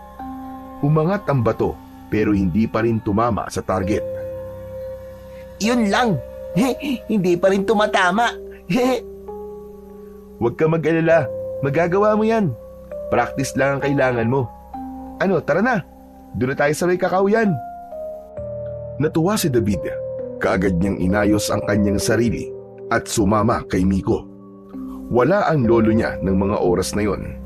Umangat ang bato pero hindi pa rin tumama sa target. Yun lang. Hindi pa rin tumatama. Huwag ka mag-alala, magagawa mo yan. Practice lang ang kailangan mo. Ano, tara na. Doon na tayo sa may kakauyan. Natuwa si David. Kaagad niyang inayos ang kanyang sarili at sumama kay Miko. Wala ang lolo niya ng mga oras na yon.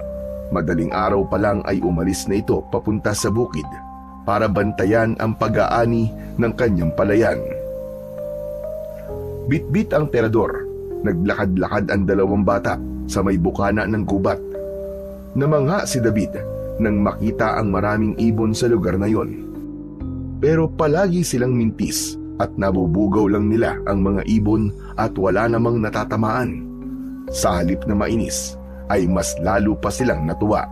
Madaling araw pa lang ay umalis na ito papunta sa bukid para bantayan ang pag-aani ng kanyang palayan. Bitbit ang terador, naglakad-lakad ang dalawang bata sa may bukana ng gubat. Namangha si David nang makita ang maraming ibon sa lugar na yon. Pero palagi silang mintis at nabubugaw lang nila ang mga ibon at wala namang natatamaan. Sa halip na mainis ay mas lalo pa silang natuwa.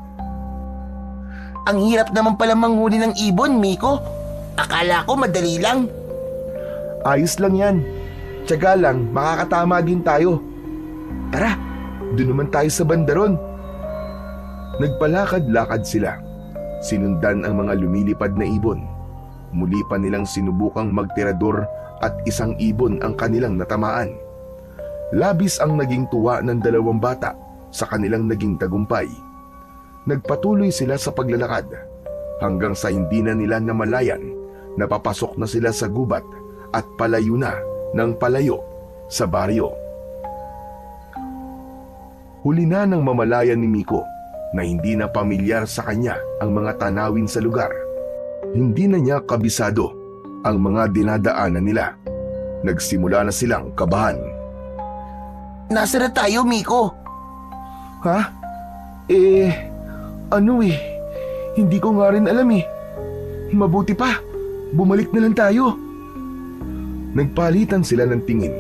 Ang hirap naman pala manghuli ng ibon, Miko. Akala ko madali lang. Ayos lang yan. Tiyaga lang, makakatama din tayo. Tara, doon naman tayo sa bandaron. Nagpalakad-lakad sila. Sinundan ang mga lumilipad na ibon. Muli pa nilang sinubukang magtirador at isang ibon ang kanilang natamaan. Labis ang naging tuwa ng dalawang bata sa kanilang naging tagumpay. Nagpatuloy sila sa paglalakad hanggang sa hindi na nila namalayan na papasok na sila sa gubat at palayo na ng palayo sa baryo. Huli na ng mamalayan ni Miko na hindi na pamilyar sa kanya ang mga tanawin sa lugar. Hindi na niya kabisado ang mga dinadaanan nila. Nagsimula na silang kabahan. Nasa na tayo, Miko? Ha? Hindi ko nga rin alam eh. Mabuti pa, bumalik na lang tayo. Nagpalitan sila ng tingin.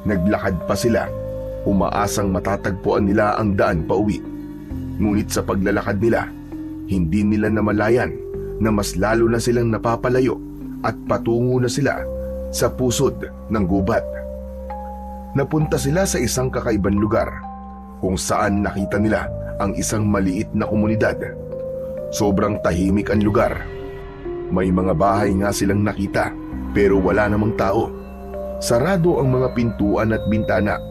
Naglakad pa sila, umaasang matatagpuan nila ang daan pauwi. Ngunit sa paglalakad nila, hindi nila namalayan na mas lalo na silang napapalayo at patungo na sila sa pusod ng gubat. Napunta sila sa isang kakaibang lugar kung saan nakita nila ang isang maliit na komunidad. Sobrang tahimik ang lugar. May mga bahay nga silang nakita pero wala namang tao. Sarado ang mga pintuan at bintana.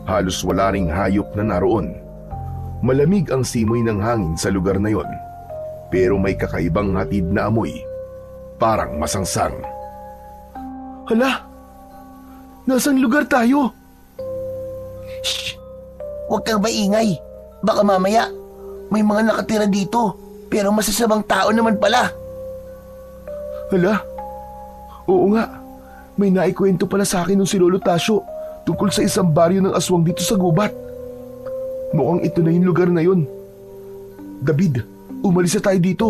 Halos wala ring hayop na naroon. Malamig ang simoy ng hangin sa lugar na yon. Pero may kakaibang hatid na amoy. Parang masangsang. Hala! Nasang lugar tayo? Shh! Huwag kang maingay. Baka mamaya may mga nakatira dito pero masasamang tao naman pala. Hala? Oo nga. May naikwento pala sa akin ng si Lolo Tasyo tungkol sa isang baryo ng aswang dito sa gubat. Mukhang ito na yung lugar na yun. David, umalis na tayo dito.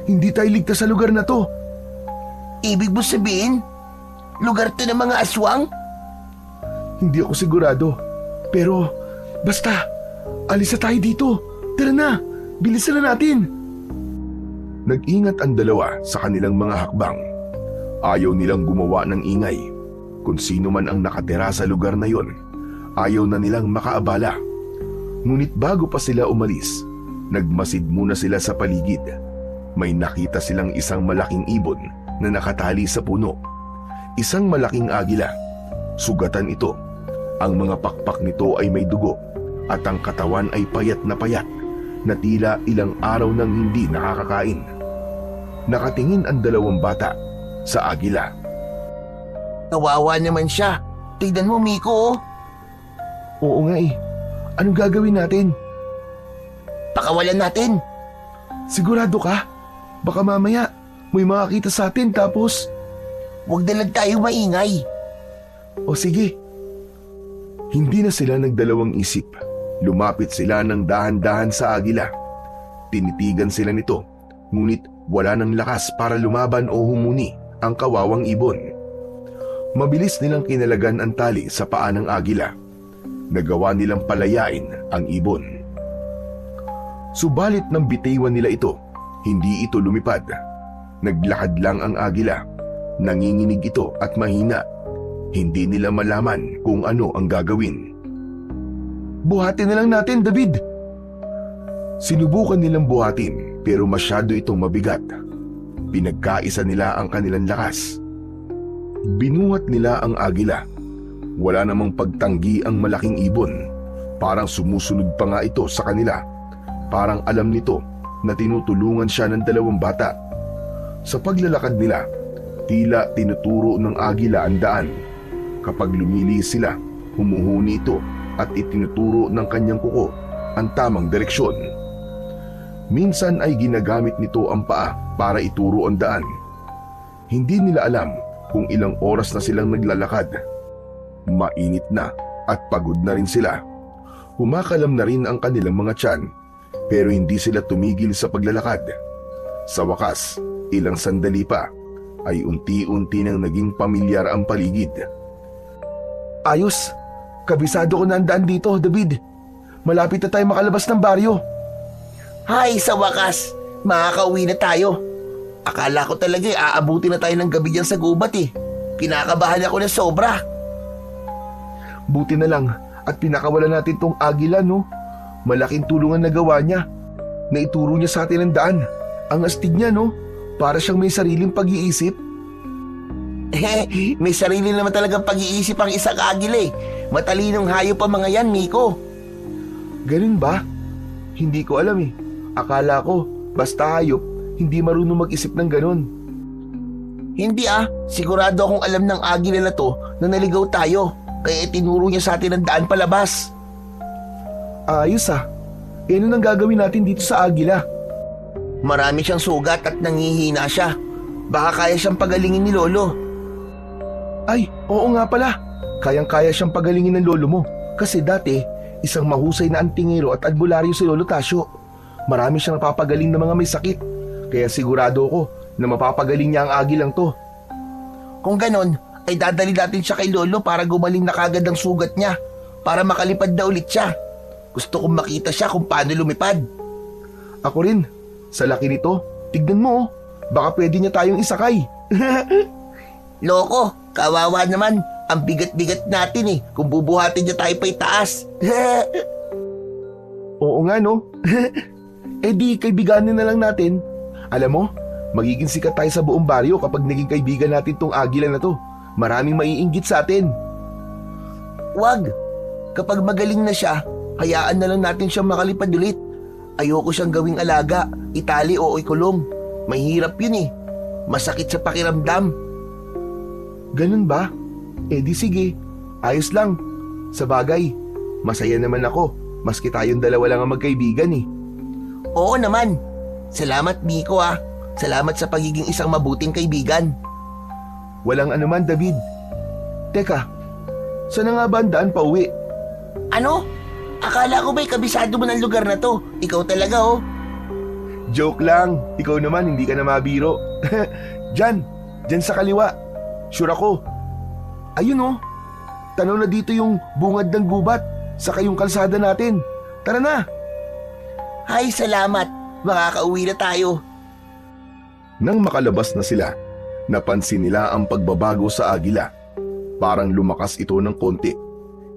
Hindi tayo ligtas sa lugar na to. Ibig mo sabihin, lugar to ng mga aswang? Hindi ako sigurado. Pero basta, alis na tayo dito. Tara na, bilisan na natin. Nag-ingat ang dalawa sa kanilang mga hakbang. Ayaw nilang gumawa ng ingay. Kung sino man ang nakatira sa lugar na yon, ayaw na nilang makaabala. Ngunit bago pa sila umalis, nagmasid muna sila sa paligid. May nakita silang isang malaking ibon na nakatali sa puno. Isang malaking agila. Sugatan ito. Ang mga pakpak nito ay may dugo at ang katawan ay payat na tila ilang araw nang hindi nakakakain. Nakatingin ang dalawang bata sa agila. Kawawa naman siya. Tignan mo, Miko. Oo nga eh. Anong gagawin natin? Pakawalan natin. Sigurado ka? Baka mamaya may makakita sa atin tapos... Huwag na lang tayo maingay. O sige. Hindi na sila nagdalawang isip. Lumapit sila ng dahan-dahan sa agila. Tinitigan sila nito, ngunit wala ng lakas para lumaban o humuni ang kawawang ibon. Mabilis nilang kinalagan ang tali sa paa ng agila. Nagawa nilang palayain ang ibon. Subalit nang bitiwan nila ito, hindi ito lumipad. Naglakad lang ang agila. Nanginginig ito at mahina. Hindi nila malaman kung ano ang gagawin. Buhatin na lang natin, David. Sinubukan nilang buhatin pero masyado itong mabigat. Pinagkaisa nila ang kanilang lakas. Binuhat nila ang agila. Wala namang pagtanggi ang malaking ibon. Parang sumusunod pa nga ito sa kanila. Parang alam nito na tinutulungan siya ng dalawang bata. Sa paglalakad nila, tila tinuturo ng agila ang daan. Kapag lumili sila, Humuhuni ito at itinuturo ng kanyang kuko ang tamang direksyon. Minsan ay ginagamit nito ang paa para ituro ang daan. Hindi nila alam kung ilang oras na silang naglalakad. Mainit na at pagod na rin sila. Kumakalam na rin ang kanilang mga tiyan, pero hindi sila tumigil sa paglalakad. Sa wakas, ilang sandali pa ay unti-unti nang naging pamilyar ang paligid. Ayos, kabisado ko na ang daan dito, David. Malapit na tayo makalabas ng baryo. Hay, sa wakas, makakauwi na tayo. Akala ko talaga aabuti na tayo ng gabi dyan sa gubat eh. Kinakabahan ako na sobra. Buti na lang at pinakawalan natin tong agila, no? Malaking tulungan na gawa niya. Naituro niya sa atin ang daan. Ang astig niya, no? Para siyang may sariling pag-iisip. May sarili naman talagang pag-iisip ang isang agila eh. Matalinong hayop pa mga yan, Miko. Ganun ba? Hindi ko alam eh. Akala ko, basta hayop, hindi marunong mag-isip ng ganun. Hindi sigurado akong alam ng agila na to na naligaw tayo. Kaya itinuro niya sa atin ang daan palabas. Ayos Eh, ano nang gagawin natin dito sa agila? Marami siyang sugat at nangihina siya. Baka kaya siyang pagalingin ni Lolo. Ay, oo nga pala. Kayang-kaya siyang pagalingin ng lolo mo. Kasi dati, isang mahusay na antingero at albularyo si Lolo Tasyo. Marami siyang napapagaling ng mga may sakit. Kaya sigurado ko na mapapagaling niya ang agilang to. Kung ganon, ay dadali natin siya kay Lolo para gumaling na kagad ang sugat niya. Para makalipad na ulit siya. Gusto kong makita siya kung paano lumipad. Ako rin. Sa laki nito, tignan mo. Baka pwede niya tayong isakay. Loko, kawawa naman. Ang bigat-bigat natin kung bubuhatin niya tayo pa itaas. Oo nga, no? Eh di, kaibiganin na lang natin. Alam mo, magiging sikat tayo sa buong baryo kapag naging kaibigan natin tong agila na to. Maraming maiinggit sa atin. Wag. Kapag magaling na siya, hayaan na lang natin siyang makalipad ulit. Ayoko siyang gawing alaga, itali o ikulong. Mahirap yun Masakit sa pakiramdam. Ganun ba? Eh di sige, ayos lang. Sa bagay, masaya naman ako, maski tayong dalawa lang ang magkaibigan Oo naman. Salamat, Miko Salamat sa pagiging isang mabuting kaibigan. Walang anuman, David. Teka, saan na nga ba ang daan pa uwi? Ano? Akala ko ba'y kabisado mo ng lugar na to? Ikaw talaga Joke lang, ikaw naman hindi ka na mabiro. Diyan sa kaliwa. Sure ako. Ayun tanaw na dito yung bungad ng gubat, saka yung kalsada natin. Tara na. Hay, salamat. Makakauwi na tayo. Nang makalabas na sila, napansin nila ang pagbabago sa agila. Parang lumakas ito ng konti.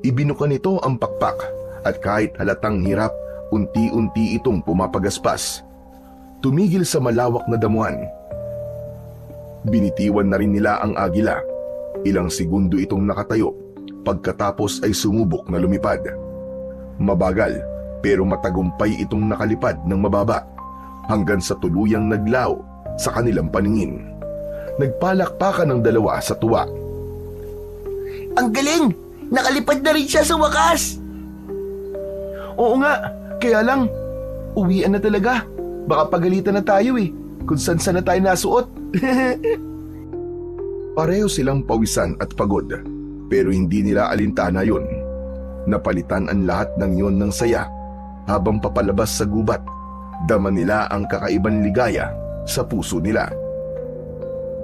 Ibinuka nito ang pakpak at kahit halatang hirap, unti-unti itong pumapagaspas. Tumigil sa malawak na damuhan. Binitiwan na rin nila ang agila. Ilang segundo itong nakatayo, pagkatapos ay sumubok na lumipad. Mabagal pero matagumpay itong nakalipad ng mababa hanggang sa tuluyang naglaw sa kanilang paningin. Nagpalakpakan ng dalawa sa tuwa. Ang galing! Nakalipad na rin siya sa wakas! Oo nga, kaya lang, uwian na talaga. Baka pagalitan na tayo kung saan na tayo nasuot. Pareho silang pawisan at pagod, pero hindi nila alintana yon. Napalitan ang lahat ng yon ng saya. Habang papalabas sa gubat, dama nila ang kakaibang ligaya sa puso nila.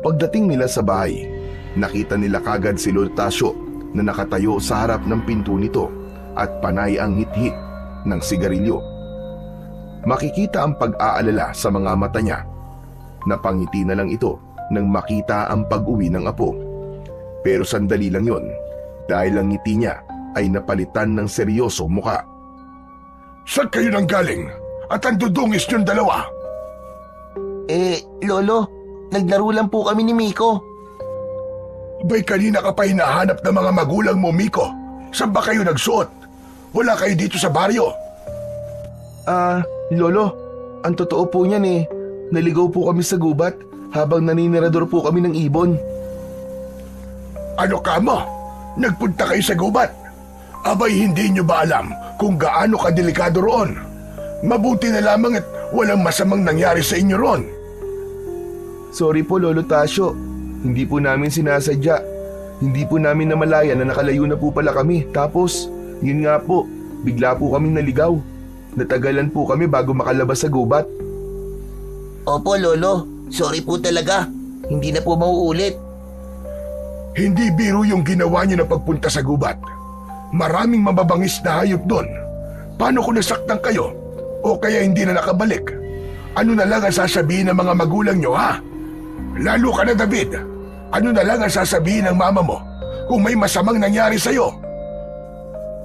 Pagdating nila sa bahay, nakita nila kagad si Lolo Tasyo na nakatayo sa harap ng pinto nito at panay ang hit-hit ng sigarilyo. Makikita ang pag-aalala sa mga mata niya. Napangiti na lang ito nang makita ang pag-uwi ng apo. Pero sandali lang yon dahil ang ngiti niya ay napalitan ng seryosong muka. Saan kayo nang galing? At ang dudungis niyong dalawa? Lolo, naglaro lang po kami ni Miko. Ba'y kanina ka pa hinahanap ng mga magulang mo, Miko? Saan ba kayo nagsuot? Wala kayo dito sa baryo. Lolo, ang totoo po niyan naligaw po kami sa gubat habang naninirador po kami ng ibon. Ano ka mo? Nagpunta kayo sa gubat? Abay, hindi nyo ba alam kung gaano kadelikado roon? Mabuti na lamang at walang masamang nangyari sa inyo roon. Sorry po, Lolo Tasyo. Hindi po namin sinasadya. Hindi po namin namalayan na nakalayo na po pala kami. Tapos, yun nga po, bigla po kaming naligaw. Natagalan po kami bago makalabas sa gubat. Opo, Lolo. Sorry po talaga. Hindi na po mauulit. Hindi biro yung ginawa nyo na pagpunta sa gubat. Maraming mababangis na hayop doon. Paano kung nasaktan kayo? O kaya hindi na nakabalik? Ano na lang ang sasabihin ng mga magulang nyo, ha? Lalo ka na, David. Ano na lang ang sasabihin ng mama mo kung may masamang nangyari sa'yo?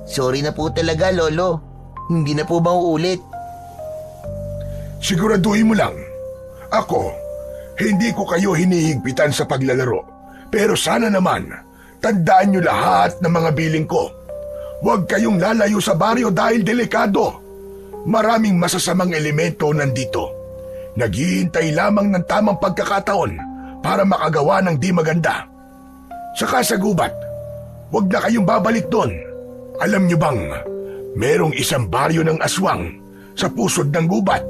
Sorry na po talaga, Lolo. Hindi na po mauulit. Siguraduhin mo lang. Ako, hindi ko kayo hinihigpitan sa paglalaro. Pero sana naman, tandaan nyo lahat ng mga biling ko. Huwag kayong lalayo sa baryo dahil delikado. Maraming masasamang elemento nandito. Naghihintay lamang ng tamang pagkakataon para makagawa ng di maganda. Saka sa gubat, huwag na kayong babalik doon. Alam nyo bang, merong isang baryo ng aswang sa pusod ng gubat?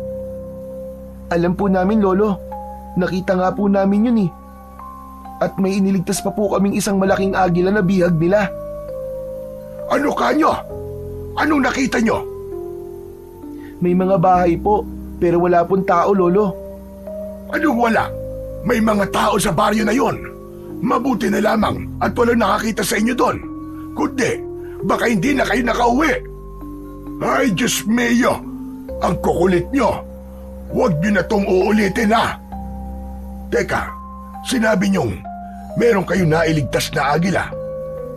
Alam po namin, Lolo. Nakita nga po namin yun eh. At may iniligtas pa po kaming isang malaking agila na bihag nila. Ano kanyo? Anong nakita nyo? May mga bahay po, pero wala pong tao, Lolo. Anong wala? May mga tao sa baryo na yon. Mabuti na lamang at walang nakakita sa inyo doon. Kundi, baka hindi na kayo nakauwi. Ay, Diyos mio! Ang kukulit nyo! Huwag nyo na tong uulitin, ha! Teka, sinabi nyong meron kayong nailigtas na agila.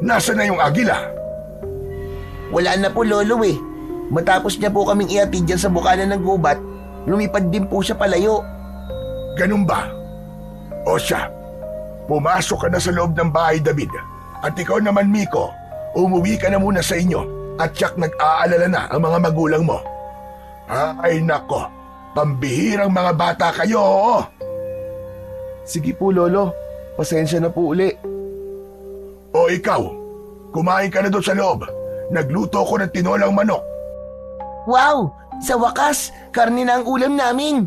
Nasaan na yung agila? Wala na po, Lolo eh. Matapos niya po kaming ihatid dyan sa bukanan ng gubat, lumipad din po siya palayo. Ganun ba? O siya, pumasok ka na sa loob ng bahay, David. At ikaw naman, Miko, umuwi ka na muna sa inyo at tiyak nag-aalala na ang mga magulang mo. Ay nako, pambihirang mga bata kayo, oo. Sige po, Lolo. Pasensya na po uli. O ikaw, kumain ka na doon sa loob. Nagluto ko ng tinolang manok. Wow! Sa wakas, karne na ang ulam namin.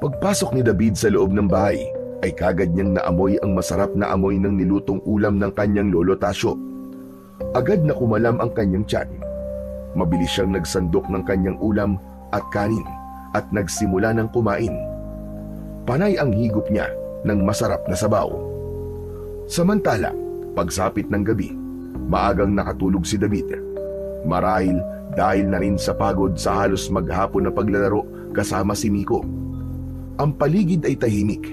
Pagpasok ni David sa loob ng bahay, ay kagad niyang naamoy ang masarap na amoy ng nilutong ulam ng kanyang Lolo Tasyo. Agad na kumalam ang kanyang tiyan. Mabilis siyang nagsandok ng kanyang ulam at kanin at nagsimula ng kumain. Panay ang higop niya ng masarap na sabaw. Samantala, pagsapit ng gabi, maagang nakatulog si David. Marahil dahil na rin sa pagod sa halos maghapon na paglalaro kasama si Miko. Ang paligid ay tahimik.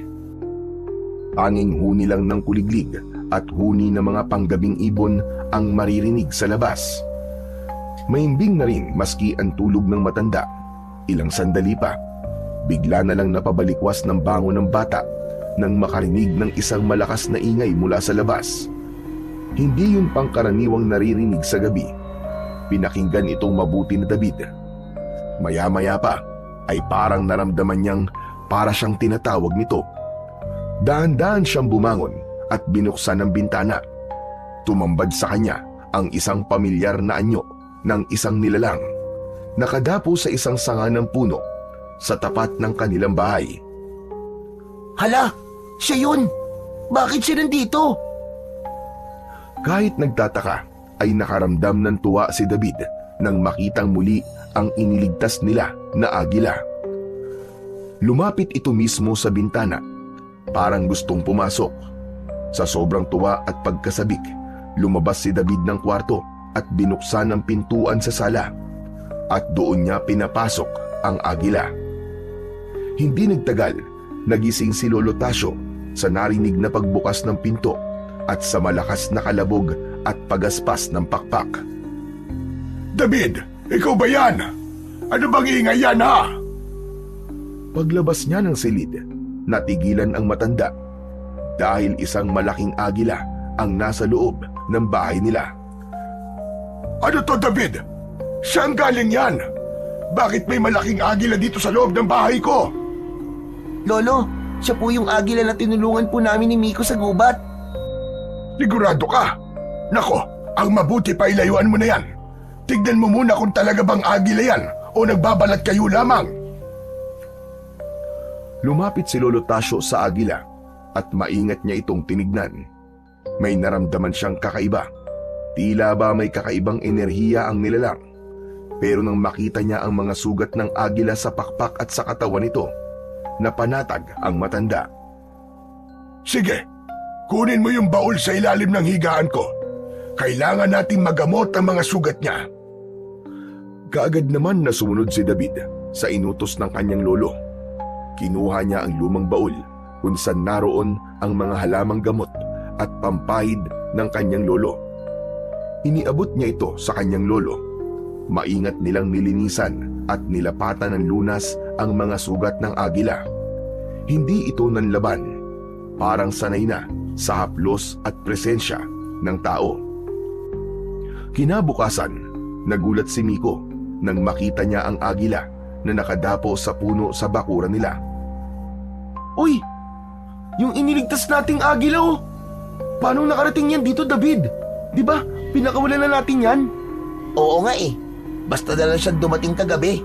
Tanging huni lang ng kuliglig at huni ng mga panggabing ibon ang maririnig sa labas. Mahimbing na rin maski ang tulog ng matanda. Ilang sandali pa, bigla na lang napabalikwas ng bango ng bata nang makarinig ng isang malakas na ingay mula sa labas. Hindi yun pangkaraniwang naririnig sa gabi. Pinakinggan itong mabuti na David. Maya-maya pa ay parang naramdaman niyang para siyang tinatawag nito. Dahan-dahan siyang bumangon at binuksan ang bintana. Tumambad sa kanya ang isang pamilyar na anyo ng isang nilalang. Nakadapo sa isang sanga ng puno sa tapat ng kanilang bahay. Hala! Siya yun! Bakit siya nandito? Kahit nagtataka, ay nakaramdam ng tuwa si David nang makitang muli ang iniligtas nila na agila. Lumapit ito mismo sa bintana, parang gustong pumasok. Sa sobrang tuwa at pagkasabik, lumabas si David ng kwarto at binuksan ang pintuan sa sala. At doon niya pinapasok ang agila. Hindi nagtagal, nagising si Lolo Tasyo sa narinig na pagbukas ng pinto at sa malakas na kalabog at pagaspas ng pakpak. David, ikaw ba yan? Ano bang ingay yan, ha? Paglabas niya ng silid, natigilan ang matanda dahil isang malaking agila ang nasa loob ng bahay nila. Ano to, David? Saan galing yan? Bakit may malaking agila dito sa loob ng bahay ko? Lolo, siya po yung agila na tinulungan po namin ni Miko sa gubat. Sigurado ka? Nako, Ang mabuti pa ilayuan mo na yan. Tignan mo muna kung talaga bang agila yan o nagbabalat kayo lamang. Lumapit si Lolo Tasyo sa agila at maingat niya itong tinignan. May naramdaman siyang kakaiba. Tila ba may kakaibang enerhiya ang nilalang. Pero nang makita niya ang mga sugat ng agila sa pakpak at sa katawan nito, napanatag ang matanda. Sige, kunin mo yung baul sa ilalim ng higaan ko. Kailangan nating magamot ang mga sugat niya. Kaagad naman na sumunod si David sa inutos ng kanyang lolo. Kinuha niya ang lumang baul kung saan naroon ang mga halamang gamot at pampahid ng kanyang lolo. Iniabot niya ito sa kanyang lolo. Maingat nilang nilinisan at nilapatan ng lunas ang mga sugat ng agila. Hindi ito nanlaban. Parang sanay na sa haplos at presensya ng tao. Kinabukasan, nagulat si Miko nang makita niya ang agila na nakadapo sa puno sa bakuran nila. Uy! Yung iniligtas nating agila oh! Paano nakarating yan dito, David? Di ba, pinakawalan na natin yan? Oo nga eh. Basta na lang siyang dumating kagabi.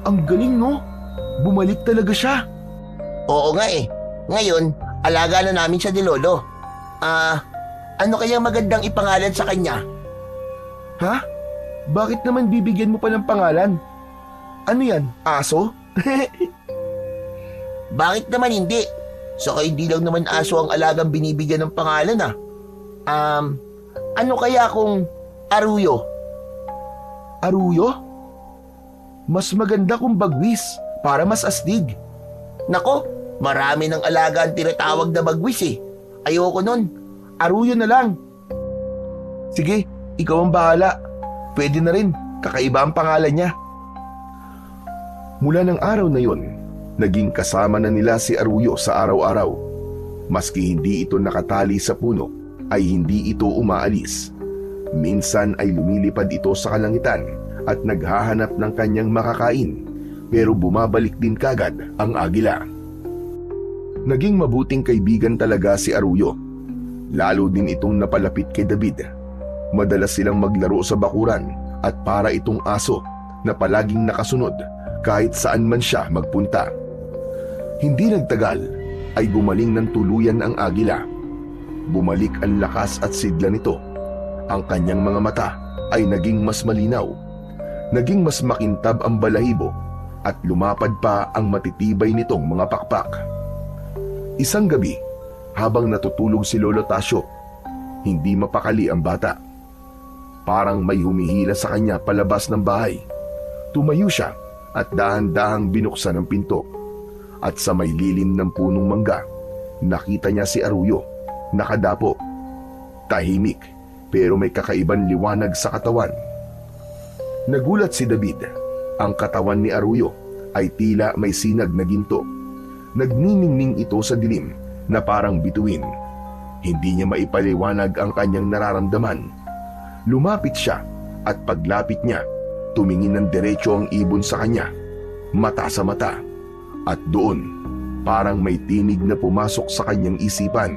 Ang galing no? Bumalik talaga siya. Oo nga eh. Ngayon, alaga na namin siya ni Lolo. Ano kaya magandang ipangalan sa kanya? Ha? Bakit naman bibigyan mo pa ng pangalan? Ano yan? Aso? Bakit naman hindi? Saka hindi lang naman aso ang alagang binibigyan ng pangalan ano kaya kung Aruyo? Aruyo? Mas maganda kung bagwis para mas astig. Nako, marami ng alaga ang tinatawag na bagwis eh. Ayoko nun. Aruyo na lang. Sige, ikaw ang bahala. Pwede na rin, kakaiba ang pangalan niya. Mula ng araw na yon, naging kasama na nila si Aruyo sa araw-araw. Maski hindi ito nakatali sa puno, ay hindi ito umaalis. Minsan ay lumilipad ito sa kalangitan at naghahanap ng kanyang makakain, pero bumabalik din kagad ang agila. Naging mabuting kaibigan talaga si Aruyo. Lalo din itong napalapit kay David. Madalas silang maglaro sa bakuran at para itong aso na palaging nakasunod kahit saan man siya magpunta. Hindi nagtagal ay gumaling ng tuluyan ang agila. Bumalik ang lakas at sigla nito. Ang kanyang mga mata ay naging mas malinaw. Naging mas makintab ang balahibo at lumapad pa ang matitibay nitong mga pakpak. Isang gabi, habang natutulog si Lolo Tasyo, hindi mapakali ang bata. Parang may humihila sa kanya palabas ng bahay. Tumayo siya at dahan-dahang binuksan ang pinto. At sa may lilim ng punong mangga, nakita niya si Aruyo, nakadapo. Tahimik, pero may kakaibang liwanag sa katawan. Nagulat si David. Ang katawan ni Aruyo ay tila may sinag na ginto. Nagniningning ito sa dilim na parang bituin. Hindi niya maipaliwanag ang kanyang nararamdaman. Lumapit siya at paglapit niya, tumingin ng diretso ang ibon sa kanya, mata sa mata. At doon, parang may tinig na pumasok sa kanyang isipan.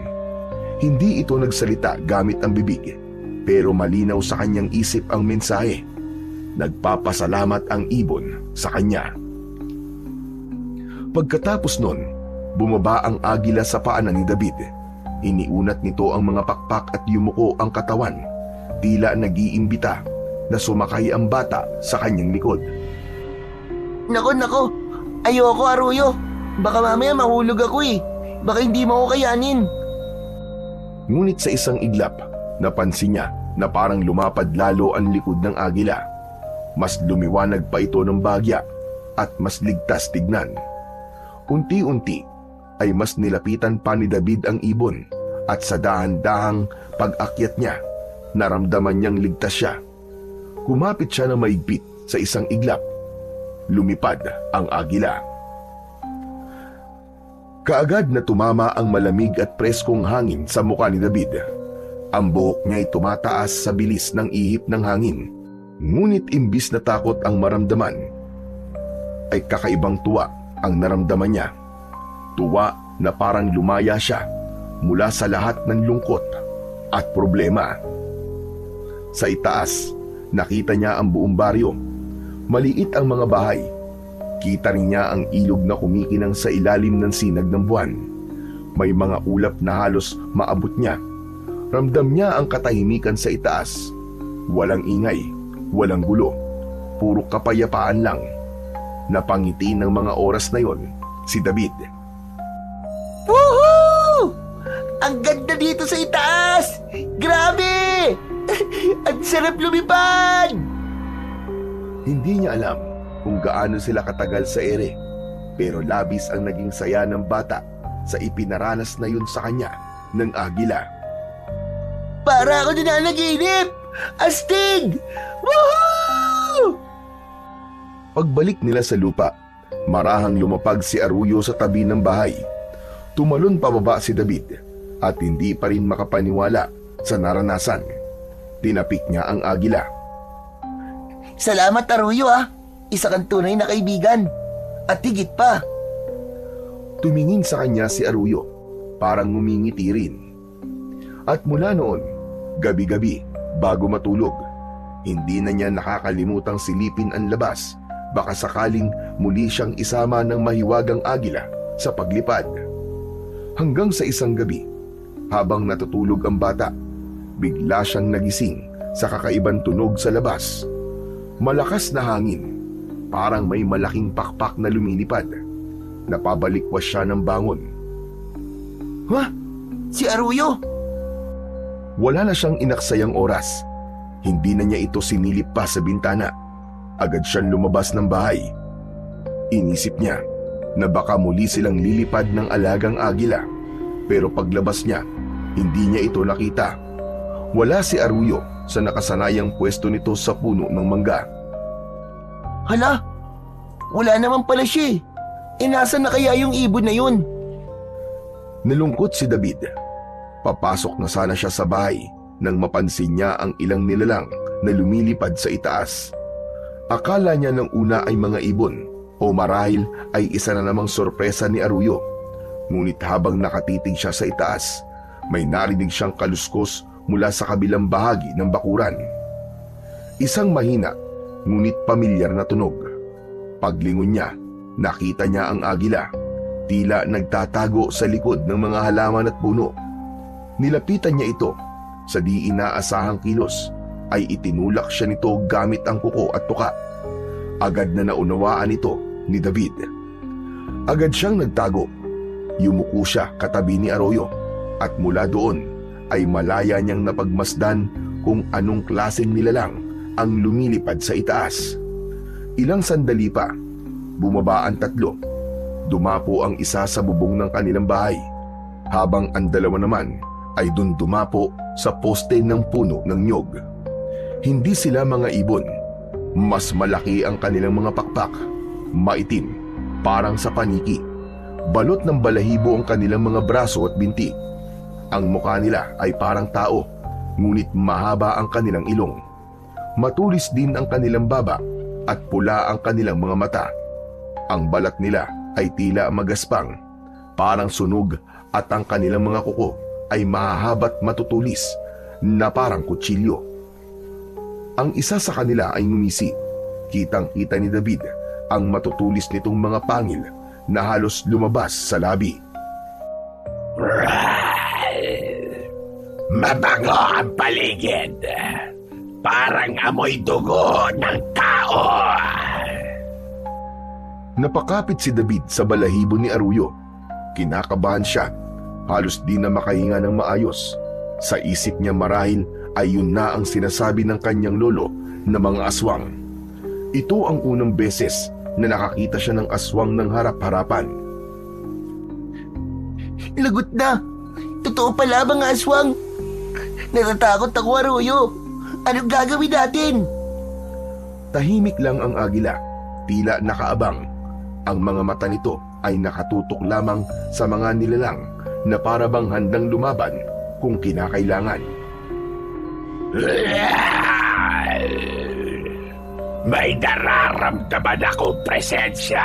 Hindi ito nagsalita gamit ang bibig, pero malinaw sa kanyang isip ang mensahe. Nagpapasalamat ang ibon sa kanya. Pagkatapos nun, bumaba ang agila sa paanan ni David. Iniunat nito ang mga pakpak at yumuko ang katawan. Tila nag-iimbita na sumakay ang bata sa kanyang likod. Nako, ayoko Aruyo. Baka mamaya mahulog ako eh. Baka hindi mo ako kayanin. Ngunit sa isang iglap, napansin niya na parang lumapad lalo ang likod ng agila. Mas lumiwanag pa ito ng bagya at mas ligtas tignan. Unti-unti ay mas nilapitan pa ni David ang ibon at sa dahan-dahang pag-akyat niya, naramdaman niyang ligtas siya. Kumapit siya na maigpit sa isang iglap. Lumipad ang agila. Kaagad na tumama ang malamig at preskong hangin sa mukha ni David. Ang buhok niya ay tumataas sa bilis ng ihip ng hangin. Ngunit imbis na takot ang maramdaman, ay kakaibang tuwa ang naramdaman niya. Tuwa na parang lumaya siya mula sa lahat ng lungkot at problema. Sa itaas, nakita niya ang buong baryo. Maliit ang mga bahay. Kita rin niya ang ilog na kumikinang sa ilalim ng sinag ng buwan. May mga ulap na halos maabot niya. Ramdam niya ang katahimikan sa itaas. Walang ingay, walang gulo, puro kapayapaan lang. Napangiti ng mga oras na yon si David. Woohoo! Ang ganda dito sa itaas! Grabe! Ang sarap lumipad! Hindi niya alam kung gaano sila katagal sa ere, pero labis ang naging saya ng bata sa ipinaranas na yun sa kanya ng agila. Para ako nananaginip! Astig! Woohoo! Pagbalik nila sa lupa, marahang lumapag si Arroyo sa tabi ng bahay. Tumalon pababa si David at hindi pa rin makapaniwala sa naranasan. Tinapik niya ang agila. Salamat, Arroyo ah. Isa kang tunay na kaibigan. At higit pa. Tumingin sa kanya si Arroyo, parang ngumingiti rin. At mula noon, gabi-gabi, bago matulog, hindi na niya nakakalimutang silipin ang labas. Baka sakaling muli siyang isama ng mahiwagang agila sa paglipad. Hanggang sa isang gabi, habang natutulog ang bata, bigla siyang nagising sa kakaibang tunog sa labas. Malakas na hangin, parang may malaking pakpak na lumilipad. Napabalikwas siya ng bangon. Ha? Si Arroyo? Wala na siyang inaksayang oras. Hindi na niya ito sinilip pa sa bintana. Agad siyang lumabas ng bahay. Inisip niya na baka muli silang lilipad ng alagang agila. Pero paglabas niya, hindi niya ito nakita. Wala si Arroyo sa nakasanayang pwesto nito sa puno ng mangga. Hala? Wala naman pala siya eh. Nasaan na kaya yung ibon na yun? Nalungkot si David. Papasok na sana siya sa bahay nang mapansin niya ang ilang nilalang na lumilipad sa itaas. Akala niya ng una ay mga ibon o marahil ay isa na namang sorpresa ni Arroyo. Ngunit habang nakatitig siya sa itaas, may narinig siyang kaluskos mula sa kabilang bahagi ng bakuran. Isang mahina ngunit pamilyar na tunog. Paglingon niya, nakita niya ang agila, tila nagtatago sa likod ng mga halaman at puno. Nilapitan niya ito. Sa di inaasahang kilos ay itinulak siya nito gamit ang kuko at tuka. Agad na naunawaan ito ni David. Agad siyang nagtago. Yumuko siya katabi ni Arroyo at mula doon ay malaya niyang napagmasdan kung anong klaseng nilalang ang lumilipad sa itaas. Ilang sandali pa, bumaba ang tatlo. Dumapo ang isa sa bubong ng kanilang bahay, habang ang dalawa naman ay dun dumapo sa poste ng puno ng nyog. Hindi sila mga ibon. Mas malaki ang kanilang mga pakpak. Maitim, parang sa paniki. Balot ng balahibo ang kanilang mga braso at binti. Ang mukha nila ay parang tao, ngunit mahaba ang kanilang ilong. Matulis din ang kanilang baba at pula ang kanilang mga mata. Ang balat nila ay tila magaspang, parang sunog, at ang kanilang mga kuko ay mahahaba't matutulis na parang kutsilyo. Ang isa sa kanila ay ngumisi. Kitang-kita ni David ang matutulis nitong mga pangil na halos lumabas sa labi. Mabango ang paligid. Parang amoy dugo ng tao. Napakapit si David sa balahibo ni Arroyo. Kinakabahan siya. Halos di na makahinga ng maayos. Sa isip niya marahil ay yun na ang sinasabi ng kanyang lolo na mga aswang. Ito ang unang beses na nakakita siya ng aswang ng harap-harapan. Lagot na. Totoo pala mga aswang. Natatakot ako, Arroyo. Anong gagawin natin? Tahimik lang ang agila, tila nakaabang. Ang mga mata nito ay nakatutok lamang sa mga nilalang na para bang handang lumaban kung kinakailangan. May nararamdaman akong presensya.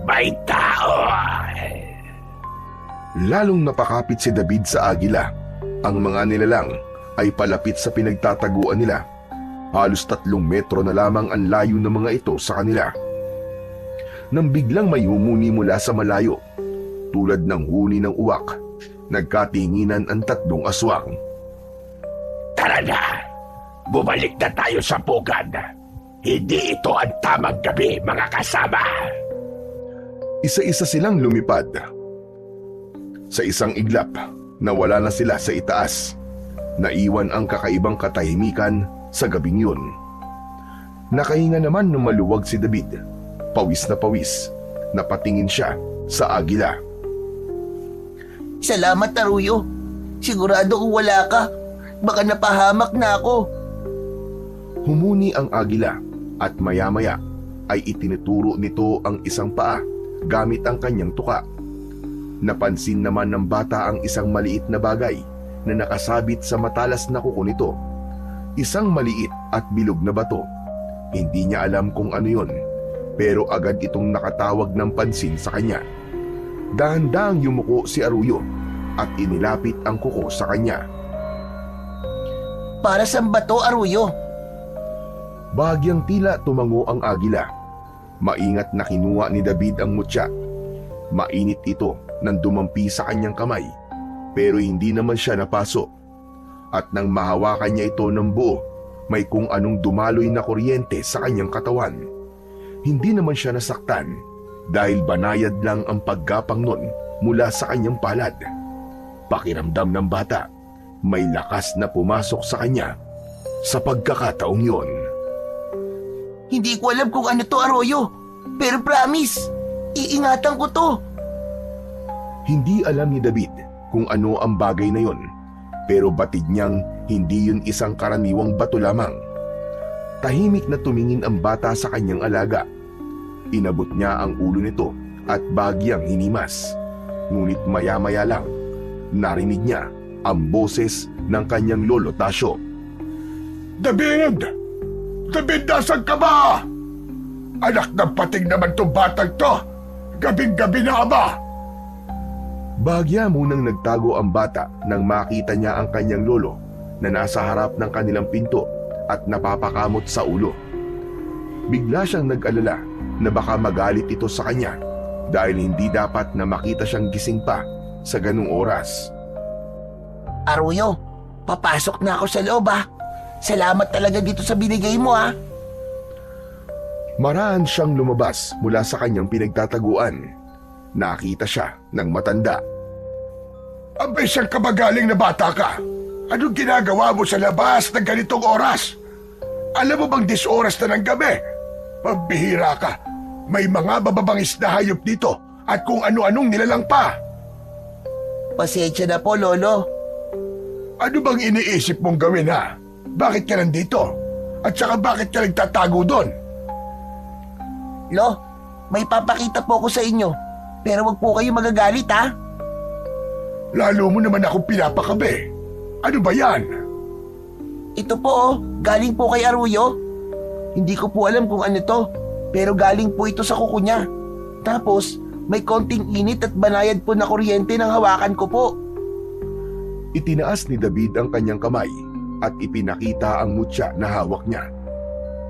May tao. Lalong napakapit si David sa agila. Ang mga nilalang ay palapit sa pinagtataguan nila. Halos 3 metro na lamang ang layo ng mga ito sa kanila. Nang biglang may humuni mula sa malayo, tulad ng huni ng uwak, nagkatinginan ang 3 aswang. Tara na! Bumalik na tayo sa pugad. Hindi ito ang tamang gabi, mga kasama. Isa-isa silang lumipad. Sa isang iglap, nawala na sila sa itaas. Naiwan ang kakaibang katahimikan sa gabing yun. Nakahinga naman ng maluwag si David. Pawis na pawis. Napatingin siya sa agila. Salamat, Aruyo. Sigurado kung wala ka, baka napahamak na ako. Humuni ang agila at maya-maya ay itinuturo nito ang isang paa gamit ang kanyang tuka. Napansin naman ng bata ang isang maliit na bagay na nakasabit sa matalas na kuko nito. Isang maliit at bilog na bato. Hindi niya alam kung ano yon, pero agad itong nakatawag ng pansin sa kanya. Dahan-dahang yumuko si Aruyo at inilapit ang kuko sa kanya. Para saan ba to, Aruyo? Bahagyang tila tumango ang agila. Maingat na kinuha ni David ang mutya. Mainit ito nang dumampi sa kanyang kamay, pero hindi naman siya napaso. At nang mahawakan niya ito ng buo, may kung anong dumaloy na kuryente sa kanyang katawan. Hindi naman siya nasaktan dahil banayad lang ang paggapang nun mula sa kanyang palad. Pakiramdam ng bata, may lakas na pumasok sa kanya sa pagkakataong yon. Hindi ko alam kung ano to, Aruyo. Pero promise, iingatan ko to. Hindi alam ni David kung ano ang bagay na yon, pero batid niyang hindi yun isang karaniwang bato lamang. Tahimik na tumingin ang bata sa kanyang alaga. Inabot niya ang ulo nito at bagyang hinimas. Ngunit maya-maya lang, narinig niya ang boses ng kanyang lolo Tasyo. David! David, nasan ka ba? Anak ng pating naman to batang to. Gabing-gabi na ba? Bahagya munang nagtago ang bata nang makita niya ang kanyang lolo na nasa harap ng kanilang pinto at napapakamot sa ulo. Bigla siyang nag-alala na baka magalit ito sa kanya dahil hindi dapat na makita siyang gising pa sa ganung oras. Aruyo, papasok na ako sa loob, ha. Salamat talaga dito sa binigay mo, ha. Maraan siyang lumabas mula sa kanyang pinagtataguan. Nakita siya ng matanda. Abay, saan ka ba galing na bata ka? Anong ginagawa mo sa labas ng ganitong oras? Alam mo bang 10 oras na ng gabi? Pagbihira ka. May mga bababangis na hayop dito at kung ano-anong nilalang pa. Pasensya na po, Lolo. Ano bang iniisip mong gawin, ha? Bakit ka nandito? At saka bakit ka nagtatago doon? Lo, may papakita po ako sa inyo. Pero wag po kayo magagalit, ha? Lalo mo naman akong pinapakabe. Ano ba yan? Ito po, oh. Galing po kay Aruyo. Hindi ko po alam kung ano to. Pero galing po ito sa kuko niya. Tapos, may konting init at banayad po na kuryente ng hawakan ko po. Itinaas ni David ang kanyang kamay at ipinakita ang mutya na hawak niya.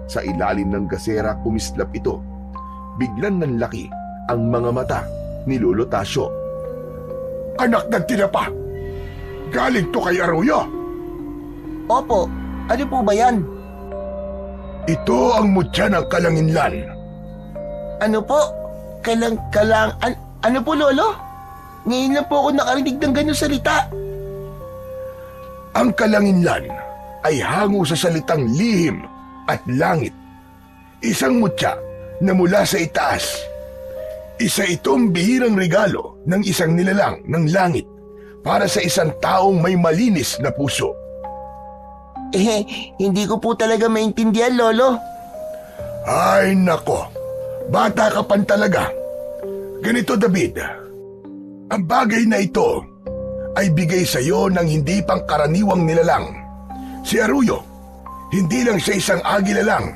Sa ilalim ng gasera kumislap ito. Biglang nanlaki ang mga mata ni Lolo Tasyo. Anak ng tinapa! Galing to kay Aruyo! Opo, ano po ba yan? Ito ang mutya ng kalanginlan. Ano po? Ano po, Lolo? Ngayon lang po ako nakarinig ng ganyang salita. Ang kalanginlan ay hango sa salitang lihim at langit. Isang mutya na mula sa itaas. Isa itong bihirang regalo ng isang nilalang ng langit para sa isang taong may malinis na puso. Hindi ko po talaga maintindihan, Lolo. Ay nako, bata ka pan talaga. Ganito, David, ang bagay na ito ay bigay sa iyo ng hindi pangkaraniwang nilalang. Si Aruyo, hindi lang siya isang agila lang.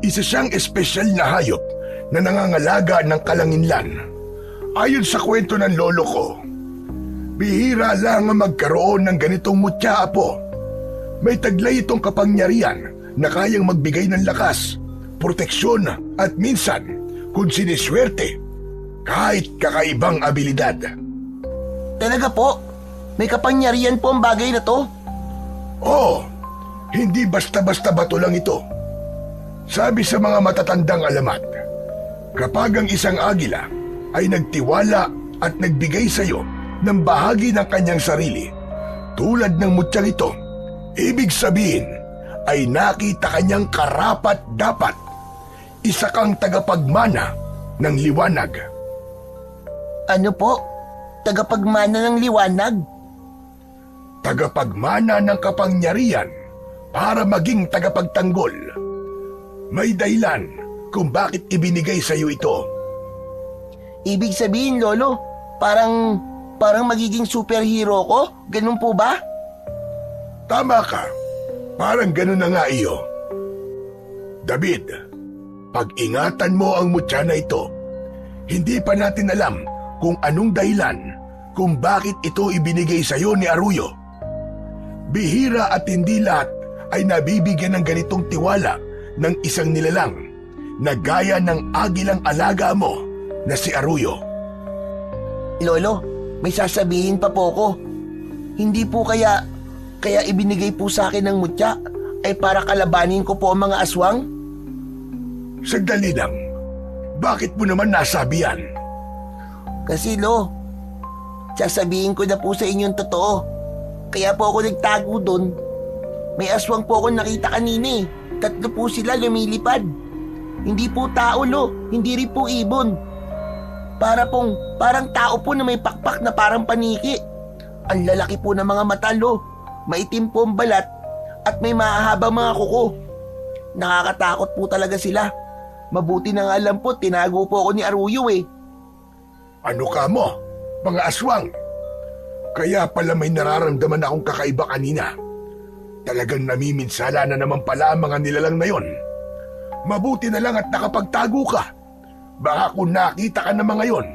Isa siyang espesyal na hayop na nangangalaga ng kalanginlan. Ayon sa kwento ng lolo ko, bihira lang ang magkaroon ng ganitong mutya, apo. May taglay itong kapangyarihan na kayang magbigay ng lakas, proteksyon at minsan, kung siniswerte, kahit kakaibang abilidad. Talaga po? May kapangyarihan po ang bagay na to? Oo, hindi basta-basta bato lang ito. Sabi sa mga matatandang alamat, kapag ang isang agila ay nagtiwala at nagbigay sa iyo ng bahagi ng kanyang sarili, tulad ng mutyang ito, ibig sabihin ay nakita kanyang karapat-dapat. Isa kang tagapagmana ng liwanag. Ano po? Tagapagmana ng liwanag? Tagapagmana ng kapangyarihan para maging tagapagtanggol. May dahilan kung bakit ibinigay sa iyo ito. Ibig sabihin, Lolo, parang magiging superhero ko? Ganun po ba? Tama ka. Parang ganun na nga iyo. David, pag-ingatan mo ang mutya na ito. Hindi pa natin alam kung anong dahilan kung bakit ito ibinigay sa iyo ni Arroyo. Bihira at hindi lahat ay nabibigyan ng ganitong tiwala ng isang nilalang na gaya ng agilang alaga mo na si Arroyo. Lolo, may sasabihin pa po ko. Hindi po kaya ibinigay po sa akin ng mutya ay para kalabanin ko po ang mga aswang? Sandali lang. Bakit mo naman nasabi yan? Kasi sasabihin ko na po sa inyong totoo. Kaya po ako nagtago doon. May aswang po ako nakita kanina eh. 3 po sila lumilipad. Hindi po tao hindi rin po ibon. Parang tao po na may pakpak na parang paniki. Ang lalaki po ng mga mata maitim po ang balat at may mahahabang mga kuko. Nakakatakot po talaga sila. Mabuti na nga lang po, tinago po ako ni Arroyo eh. Ano ka mo? Mga aswang? Kaya pala may nararamdaman akong kakaiba kanina. Talagang namiminsala na naman pala ang mga nilalang na yon. Mabuti na lang at nakapagtago ka. Baka kung nakita ka na mga yon,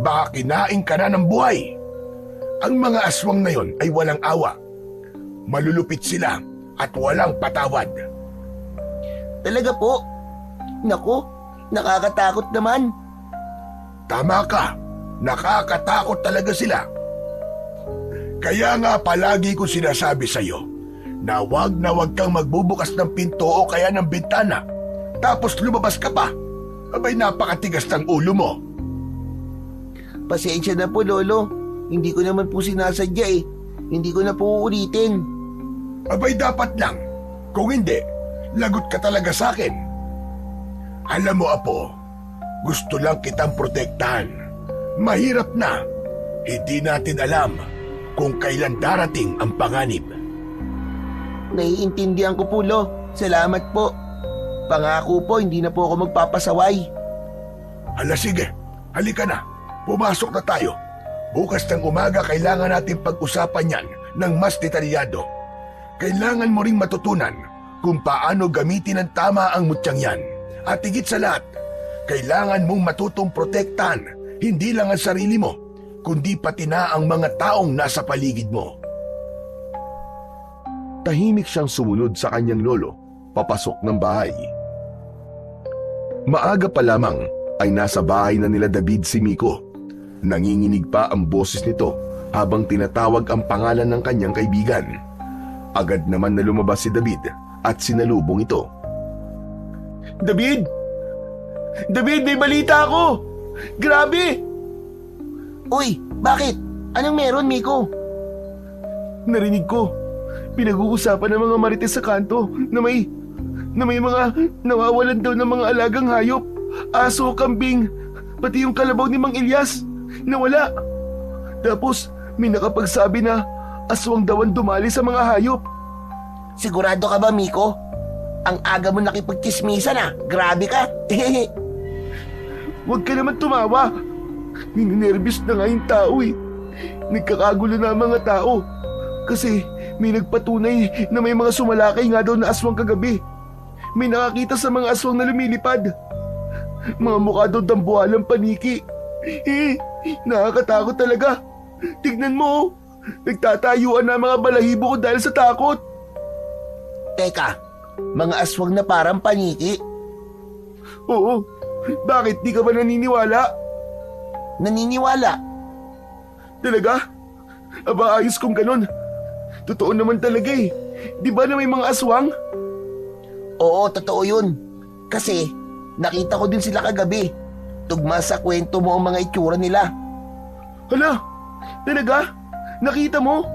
baka kinain ka na ng buhay. Ang mga aswang na yon ay walang awa. Malulupit sila at walang patawad. Talaga po? Naku, nakakatakot naman. Tama ka, nakakatakot talaga sila. Kaya nga palagi ko sinasabi sa'yo na wag kang magbubukas ng pinto o kaya ng bintana. Tapos lumabas ka pa. Abay, napakatigas ng ulo mo. Pasensya na po, Lolo. Hindi ko naman po sinasadya eh. Hindi ko na po uulitin. Abay, dapat lang. Kung hindi, lagot ka talaga sa akin. Alam mo, Apo, gusto lang kitang protektahan. Mahirap na. Hindi natin alam kung kailan darating ang panganib. Naiintindihan ko po, Lo. Salamat po. Pangako po, hindi na po ako magpapasaway. Hala, sige. Halika na. Pumasok na tayo. Bukas ng umaga kailangan natin pag-usapan yan ng mas detalyado. Kailangan mo ring matutunan kung paano gamitin ng tama ang mutyang yan. At higit sa lahat, kailangan mong matutong protektahan hindi lang ang sarili mo, kundi pati na ang mga taong nasa paligid mo. Tahimik siyang sumunod sa kanyang lolo, papasok ng bahay. Maaga pa lamang ay nasa bahay na nila David si Miko. Nanginginig pa ang boses nito habang tinatawag ang pangalan ng kanyang kaibigan. Agad naman na lumabas si David at sinalubong ito. David! David, may balita ako! Grabe! Uy, bakit? Anong meron, Miko? Narinig ko. Pinag-uusapan ng mga marites sa kanto na may mga nawawalan daw ng mga alagang hayop. Aso, kambing, pati yung kalabaw ni Mang Ilyas. Nawala. Tapos may nakapagsabi na aswang daw ang dumali sa mga hayop. Sigurado ka ba, Miko? Ang aga mo nakipagtismisan ah. Grabe ka. Huwag ka naman tumawa. Ninenervyos na nga yung tao eh. Nagkakagulo na ang mga tao. Kasi may nagpatunay na may mga sumalakay nga daw na aswang kagabi. May nakakita sa mga aswang na lumilipad. Mga mukha daw dambuhalang paniki. Nakakatakot talaga. Tignan mo, nagtatayuan na ang mga balahibo ko dahil sa takot. Teka, mga aswang na parang paniki. Oo, bakit di ka ba naniniwala? Naniniwala. Talaga? Aba, ayos kung ganun. Totoo naman talaga eh. Di ba na may mga aswang? Oo, totoo yun. Kasi nakita ko din sila kagabi. Tugma sa kwento mo ang mga itsura nila. Hala, talaga? Nakita mo?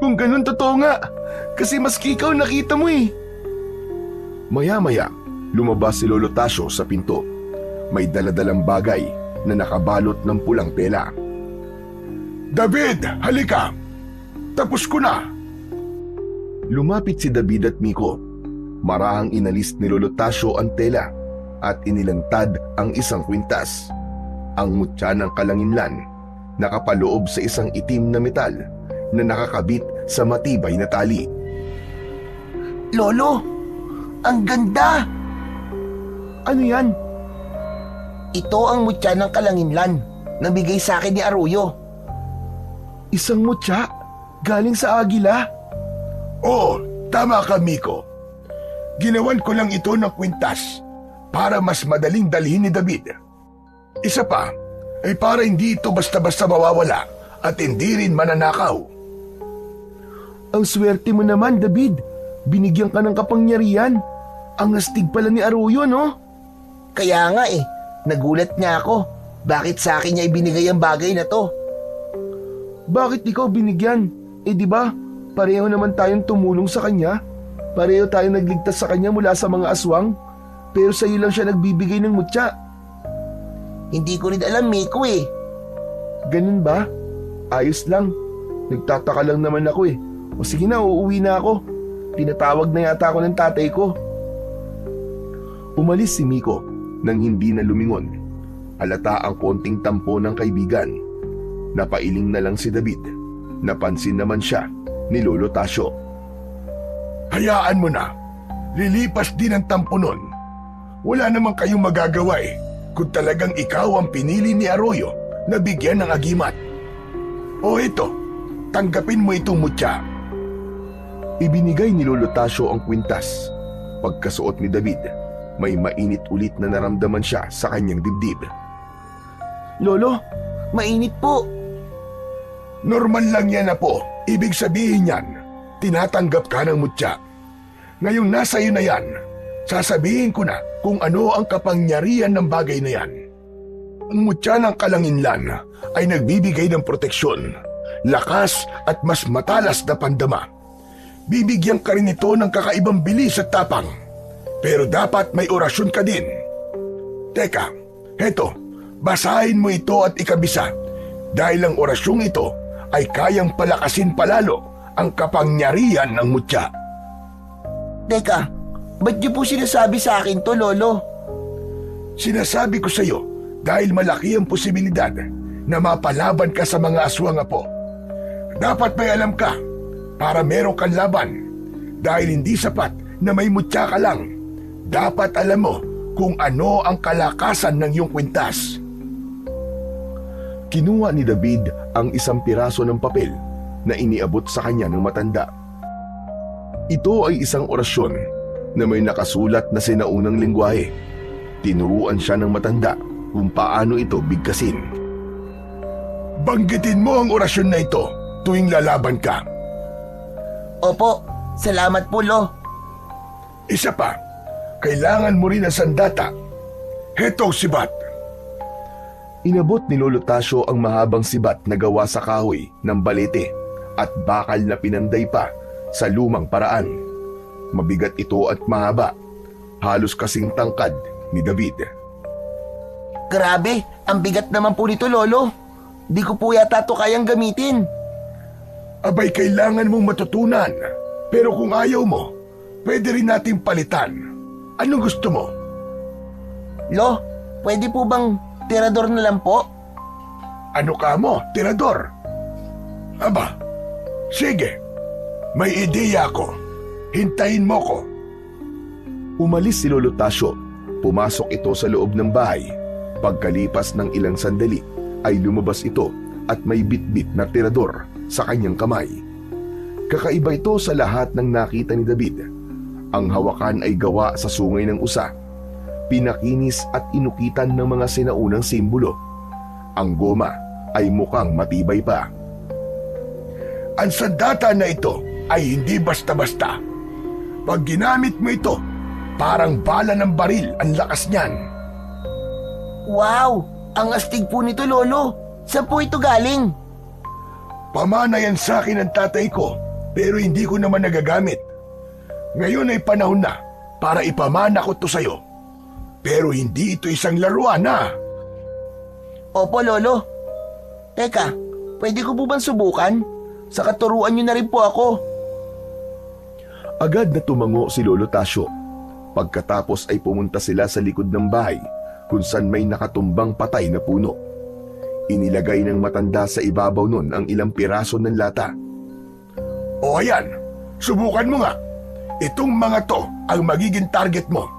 Kung ganun, totoo nga. Kasi maski ikaw nakita mo eh. Maya-maya, lumabas si Lolo Tasyo sa pinto. May daladalang bagay na nakabalot ng pulang tela. David, halika! Tapos ko na! Lumapit si David at Miko. Marahang inalis ni Lolo Tasyo ang tela at inilantad ang isang kwintas. Ang mutya ng kalanginlan nakapaloob sa isang itim na metal na nakakabit sa matibay na tali. Lolo, ang ganda! Ano yan? Ito ang mutya ng kalanginlan na bigay sa akin ni Arroyo. Isang mutya? Galing sa agila? Oo, tama ka, Miko. Ginawan ko lang ito ng kwintas para mas madaling dalhin ni David. Isa pa, ay para hindi ito basta-basta mawawala at hindi rin mananakaw. Ang swerte mo naman, David. Binigyan ka ng kapangyarihan. Ang astig pala ni Arroyo, no? Kaya nga eh, nagulat nga ako. Bakit sa akin niya ibinigay ang bagay na to? Bakit ikaw binigyan? Eh di ba, pareho naman tayong tumulong sa kanya. Pareho tayong nagligtas sa kanya mula sa mga aswang. Pero sa iyo lang siya nagbibigay ng mutya. Hindi ko rin alam, Miko eh. Ganun ba? Ayos lang. Nagtataka lang naman ako eh. O sige na, uuwi na ako. Tinatawag na yata ako ng tatay ko. Umalis si Miko nang hindi na lumingon. Halata ang konting tampo ng kaibigan. Napailing na lang si David. Napansin naman siya ni Lolo Tasyo. Hayaan mo na. Lilipas din ang tampo nun. Wala namang kayong magagawa eh kung talagang ikaw ang pinili ni Arroyo na bigyan ng agimat. O ito, tanggapin mo itong mutya. Ibinigay ni Lolo Tasyo ang kwintas. Pagkasuot ni David, may mainit ulit na naramdaman siya sa kanyang dibdib. Lolo, Mainit po. Normal lang yan na po. Ibig sabihin yan, tinatanggap ka ng mutya. Ngayong nasa iyo na yan, sasabihin ko na kung ano ang kapangyarihan ng bagay na yan. Ang mutya ng kalanginlan ay nagbibigay ng proteksyon, lakas at mas matalas na pandama. Bibigyan ka rin ito ng kakaibang bilis at tapang. Pero dapat may orasyon ka din. Teka, heto, basahin mo ito at ikabisa. Dahil ang orasyong ito ay kayang palakasin palalo ang kapangyarihan ng mutya. Teka, ba't niyo po sinasabi sa akin to, Lolo? Sinasabi ko sa iyo dahil malaki ang posibilidad na mapalaban ka sa mga aswang po. Dapat may alam ka para meron kang laban. Dahil hindi sapat na may mutya ka lang. Dapat alam mo kung ano ang kalakasan ng iyong kwintas. Kinuha ni David ang isang piraso ng papel na iniabot sa kanya ng matanda. Ito ay isang orasyon na may nakasulat na sinaunang lengguwahe. Tinuruan siya ng matanda kung paano ito bigkasin. Banggitin mo ang orasyon na ito tuwing lalaban ka. Opo, salamat po, Lo. Isa pa, kailangan mo rin ang sandata. Heto sibat. Inabot ni Lolo Tasyo ang mahabang sibat na gawa sa kahoy ng balete at bakal na pinanday pa sa lumang paraan. Mabigat ito at mahaba, halos kasing tangkad ni David. Grabe, ang bigat naman po nito, Lolo. Di ko po yata ito kayang gamitin. Abay, kailangan mong matutunan. Pero kung ayaw mo, pwede rin nating palitan. Anong gusto mo? Lo, pwede po bang tirador na lang po? Ano ka mo, tirador? Aba, sige. May ideya ako. Hintayin mo ko. Umalis si Lolo Tasyo. Pumasok ito sa loob ng bahay. Pagkalipas ng ilang sandali, ay lumabas ito at may bitbit na tirador sa kanyang kamay. Kakaiba ito sa lahat ng nakita ni David. Ang hawakan ay gawa sa sungay ng usa, pinakinis at inukitan ng mga sinaunang simbolo. Ang goma ay mukhang matibay pa. Ang sandata na ito ay hindi basta-basta. Pag ginamit mo ito, parang bala ng baril ang lakas niyan. Wow! Ang astig po nito, Lolo. Saan po ito galing? Pamana yan sa akin ng tatay ko, pero hindi ko naman nagagamit. Ngayon ay panahon na para ipamana ko to sa'yo. Pero hindi ito isang laruan na. Opo, Lolo. Teka, pwede ko po bang subukan? Sa katuruan niyo na rin po ako. Agad na tumango si Lolo Tasyo. Pagkatapos ay pumunta sila sa likod ng bahay kung saan may nakatumbang patay na puno. Inilagay ng matanda sa ibabaw nun ang ilang piraso ng lata. O ayan, subukan mo nga. Itong mga to ang magiging target mo.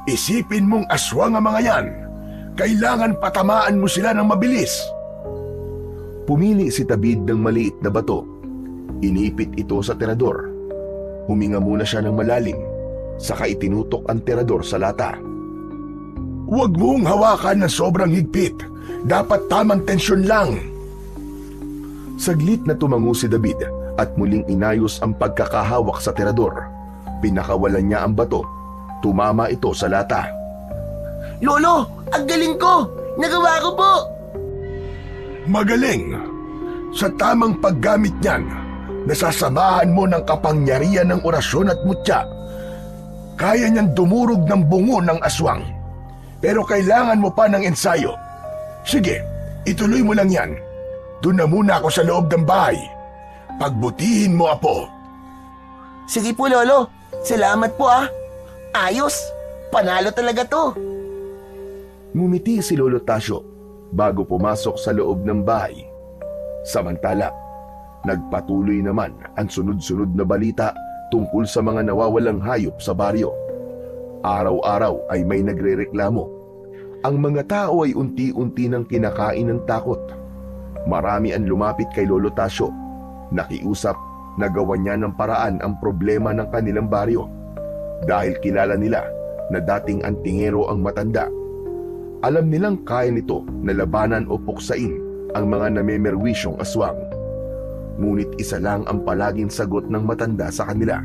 Isipin mong aswang ang mga yan. Kailangan patamaan mo sila ng mabilis. Pumili si David ng maliit na bato. Inipit ito sa terador. Huminga muna siya ng malalim, saka itinutok ang terador sa lata. Huwag mong hawakan ng sobrang higpit. Dapat tamang tensyon lang. Saglit na tumango si David at muling inayos ang pagkakahawak sa terador. Pinakawalan niya ang bato. Tumama ito sa lata. Lolo, ang galing ko! Nagawa ko po! Magaling. Sa tamang paggamit niyan, nasasamahan mo ng kapangyarihan ng orasyon at mutya. Kaya niyang dumurog ng bungo ng aswang. Pero kailangan mo pa ng ensayo. Sige, ituloy mo lang yan. Doon na muna ako sa loob ng bahay. Pagbutihin mo, Apo. Sige po, Lolo. Salamat po ah. Ayos! Panalo talaga to. Ngumiti si Lolo Tasyo bago pumasok sa loob ng bahay. Samantala, nagpatuloy naman ang sunod-sunod na balita tungkol sa mga nawawalang hayop sa baryo. Araw-araw ay may nagrereklamo. Ang mga tao ay unti-unti nang kinakain ng takot. Marami ang lumapit kay Lolo Tasyo. Nakiusap na gawan niya ng paraan ang problema ng kanilang baryo. Dahil kilala nila na dating antingero ang matanda. Alam nilang kaya nito na labanan o puksain ang mga namemerwisyong aswang. Ngunit isa lang ang palaging sagot ng matanda sa kanila.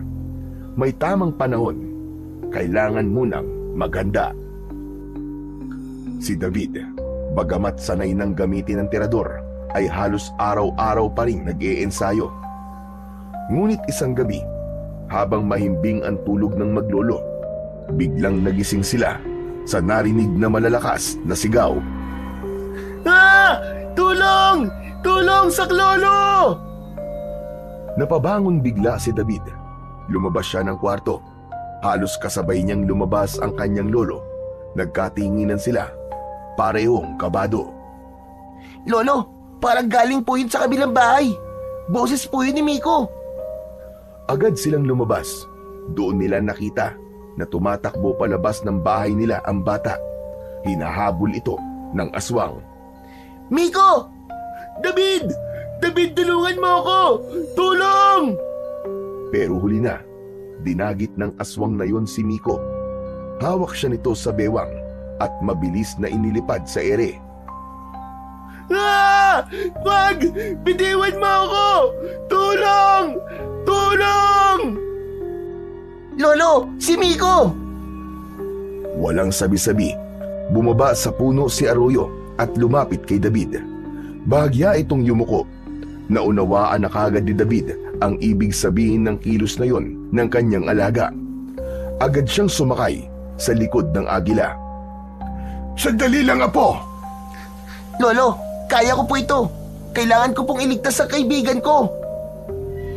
May tamang panahon. Kailangan munang maghanda. Si David, bagamat sanay nang gamitin ang tirador, ay halos araw-araw pa rin nag-iensayo. Ngunit isang gabi, habang mahimbing ang tulog ng maglolo, biglang nagising sila sa narinig na malalakas na sigaw. Ah! Tulong! Tulong, Saklolo! Napabangon bigla si David. Lumabas siya ng kwarto. Halos kasabay niyang lumabas ang kanyang lolo. Nagkatinginan sila. Parehong kabado. Lolo, parang galing po yun sa kabilang bahay. Boses po yun ni Miko. Agad silang lumabas. Doon nila nakita na tumatakbo palabas ng bahay nila ang bata. Hinahabol ito ng aswang. Miko! David! David, tulungan mo ako! Tulong! Pero huli na, dinagit ng aswang na yon si Miko. Hawak siya nito sa bewang at mabilis na inilipad sa ere. Ah! Wag! Bitiwan mo ako! Tulong! Tulong! Lolo, si Miko! Walang sabi-sabi, bumaba sa puno si Arroyo at lumapit kay David. Bahagya itong yumuko. Naunawaan na kagad ni David ang ibig sabihin ng kilos na yon ng kanyang alaga. Agad siyang sumakay sa likod ng agila. Sandali lang, Apo. Lolo, kaya ko po ito. Kailangan ko pong iligtas sa kaibigan ko.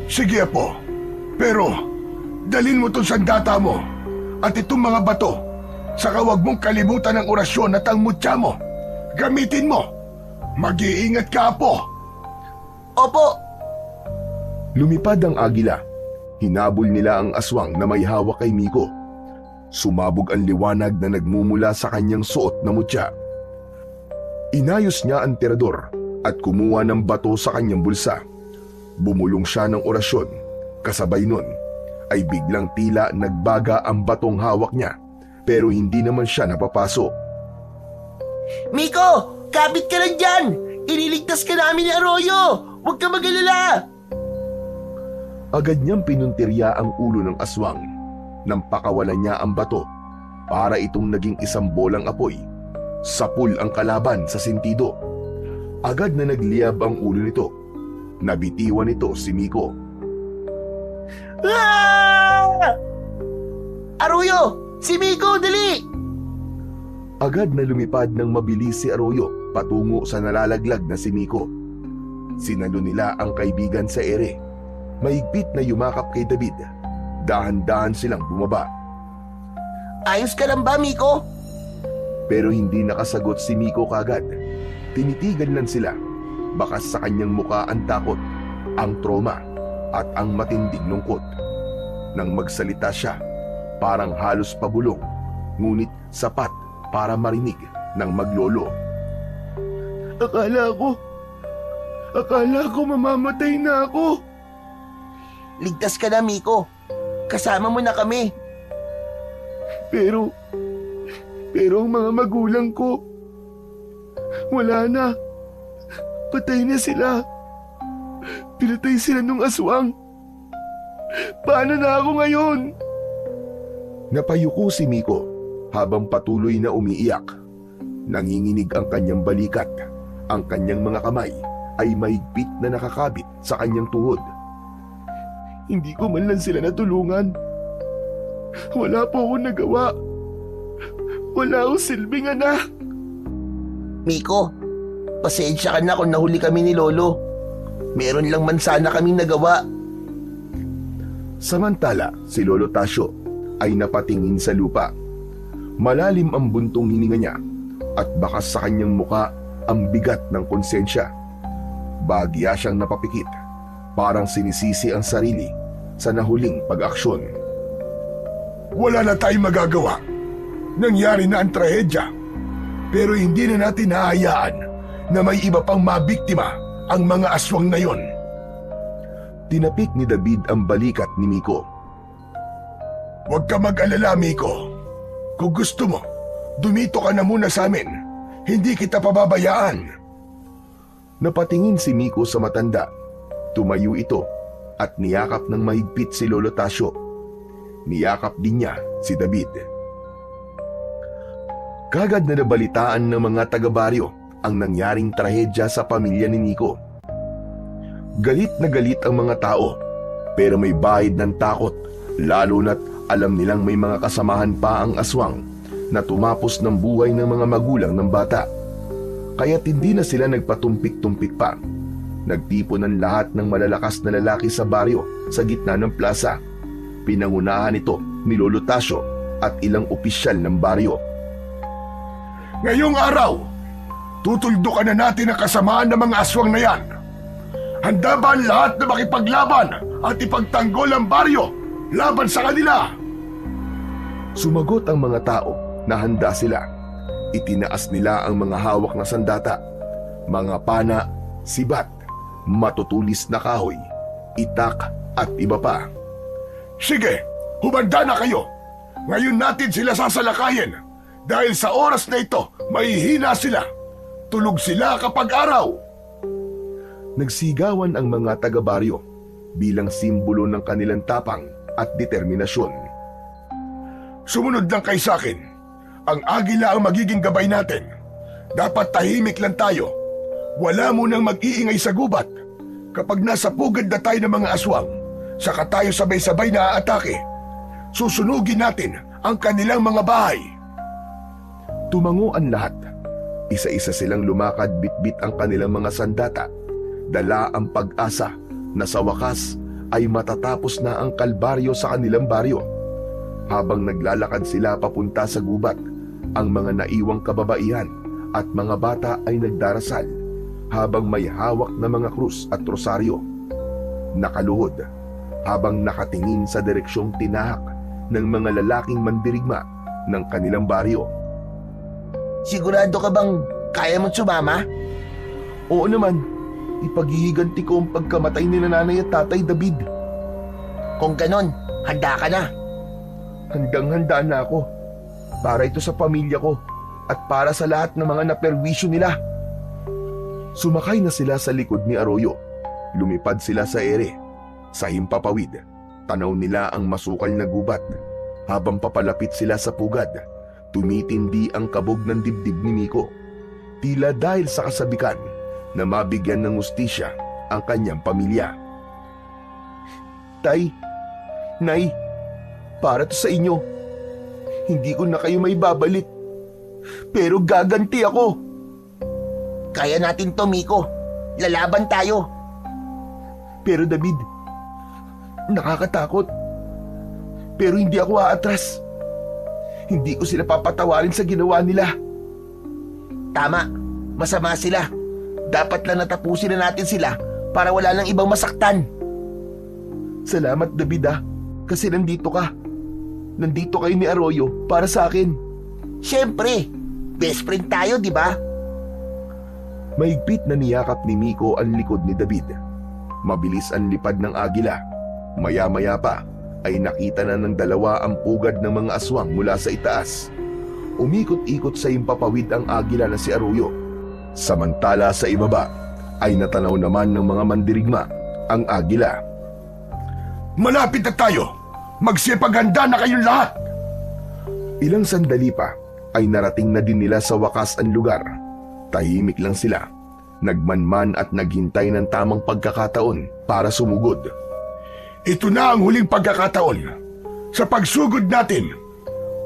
Sige, Apo. Pero, dalhin mo itong sandata mo at itong mga bato. Saka huwag mong kalimutan ang orasyon at ang mutya mo. Gamitin mo. Mag-iingat ka, Apo. Opo. Lumipad ang agila. Hinabol nila ang aswang na may hawak kay Miko. Sumabog ang liwanag na nagmumula sa kanyang suot na mutya. Inayos niya ang tirador at kumuha ng bato sa kanyang bulsa. Bumulong siya ng orasyon Kasabay nun ay biglang tila nagbaga ang batong hawak niya pero hindi naman siya napapasok. Miko! Kapit ka lang dyan! Ililigtas ka namin ni Arroyo! Huwag ka mag-alala! Agad niyang pinuntirya ang ulo ng aswang nang pakawalan niya ang bato para itong naging isang bolang apoy. Sapul ang kalaban sa sentido. Agad na nagliyab ang ulo nito. Nabitiwan nito si Miko. Ah! Arroyo! Si Miko, dali! Agad na lumipad ng mabilis si Arroyo patungo sa nalalaglag na si Miko. Sinalo nila ang kaibigan sa ere. Mahigpit na yumakap kay David. Dahan-dahan silang bumaba. Ayos ka lang ba, Miko? Pero hindi nakasagot si Miko kagad. Tinitigan lang sila. Bakas sa kanyang muka ang takot, ang trauma, at ang matinding lungkot. Nang magsalita siya, parang halos pabulong, ngunit sapat para marinig ng maglolo. Akala ko mamamatay na ako. Ligtas ka na, Miko. Kasama mo na kami. Pero ang mga magulang ko, wala na. Patay na sila. Pinatay sila nung aswang. Paano na ako ngayon? Napayuko si Miko habang patuloy na umiiyak. Nanginginig ang kanyang balikat. Ang kanyang mga kamay ay mahigpit na nakakabit sa kanyang tuhod. Hindi ko man lang sila natulungan. Wala po akong nagawa. Wala akong silbing anak. Miko, pasensya ka na kung nahuli kami ni Lolo. Meron lang man sana kaming nagawa. Samantala, si Lolo Tasyo ay napatingin sa lupa. Malalim ang buntong hininga niya at bakas sa kanyang muka ang bigat ng konsensya. Bahagya siyang napapikit, parang sinisisi ang sarili sa nahuling pag-aksyon. Wala na tayong magagawa. Nangyari na ang trahedya. Pero hindi na natin hahayaan na may iba pang mabiktima ang mga aswang na yon. Tinapik ni David ang balikat ni Miko. Huwag ka mag-alala, Miko. Kung gusto mo, dumito ka na muna sa amin. Hindi kita pababayaan. Napatingin si Miko sa matanda. Tumayo ito at niyakap ng mahigpit si Lolo Tasyo. Niyakap din niya si David. Kagad na nabalitaan ng mga taga-baryo ang nangyaring trahedya sa pamilya ni Miko. Galit na galit ang mga tao, pero may bahid ng takot, lalo na't alam nilang may mga kasamahan pa ang aswang na tumapos ng buhay ng mga magulang ng bata. Kaya't hindi na sila nagpatumpik-tumpik pa. Nagtipon ng lahat ng malalakas na lalaki sa baryo sa gitna ng plaza. Pinangunahan ito ni Lolo Tasyo at ilang opisyal ng baryo. Ngayong araw, tutuldukan na natin ang kasamaan ng mga aswang na yan. Handa ba ang lahat na makipaglaban at ipagtanggol ang baryo laban sa kanila? Sumagot ang mga tao na handa sila. Itinaas nila ang mga hawak na sandata, mga pana, sibat, matutulis na kahoy, itak at iba pa. Sige, humanda na kayo. Ngayon natin sila sasalakayin. Dahil sa oras na ito, mahihina sila. Tulog sila kapag araw. Nagsigawan ang mga taga-baryo bilang simbolo ng kanilang tapang at determinasyon. Sumunod lang kayo sa akin. Ang agila ang magiging gabay natin. Dapat tahimik lang tayo. Wala munang mag-iingay sa gubat. Kapag nasa pugad na tayo ng mga aswang, saka tayo sabay-sabay na aatake. Susunugin natin ang kanilang mga bahay. Tumango ang lahat. Isa-isa silang lumakad bitbit ang kanilang mga sandata. Dala ang pag-asa na sa wakas ay matatapos na ang kalbaryo sa kanilang baryo. Habang naglalakad sila papunta sa gubat, ang mga naiwang kababaihan at mga bata ay nagdarasal habang may hawak na mga krus at rosaryo. Nakaluhod habang nakatingin sa direksyong tinahak ng mga lalaking mandirigma ng kanilang baryo. Sigurado ka bang kaya mong sumama? Oo naman, ipaghihiganti ko ang pagkamatay ni nanay at tatay David. Kung ganon, handa ka na. Handang-handa na ako. Para ito sa pamilya ko at para sa lahat ng mga naperwisyo nila. Sumakay na sila sa likod ni Arroyo. Lumipad sila sa ere. Sa himpapawid, tanaw nila ang masukal na gubat. Habang papalapit sila sa pugad, tumitindi ang kabog ng dibdib ni Miko. Tila dahil sa kasabikan na mabigyan ng hustisya ang kanyang pamilya. Tay, Nay, para to sa inyo. Hindi ko na kayo may babalik. Pero gaganti ako. Kaya natin to, Miko. Lalaban tayo. Pero David, nakakatakot. Pero hindi ako aatras. Hindi ko sila papatawarin sa ginawa nila. Tama, masama sila. Dapat lang natapusin na natin sila para wala nang ibang masaktan. Salamat David kasi nandito ka. Nandito kayo ni Arroyo para sa akin. Siyempre, best friend tayo, di ba? Mahigpit na niyakap ni Miko ang likod ni David. Mabilis ang lipad ng agila. Maya-maya pa ay nakita na ng dalawa ang pugad ng mga aswang mula sa itaas. Umikot-ikot sa himpapawid ang agila na si Arroyo. Samantala sa ibaba ay natanaw naman ng mga mandirigma ang agila. Malapit na tayo! Magsipaghanda na kayong lahat! Ilang sandali pa ay narating na din nila sa wakas ang lugar. Tahimik lang sila. Nagmanman at naghintay ng tamang pagkakataon para sumugod. Ito na ang huling pagkakataon. Sa pagsugod natin,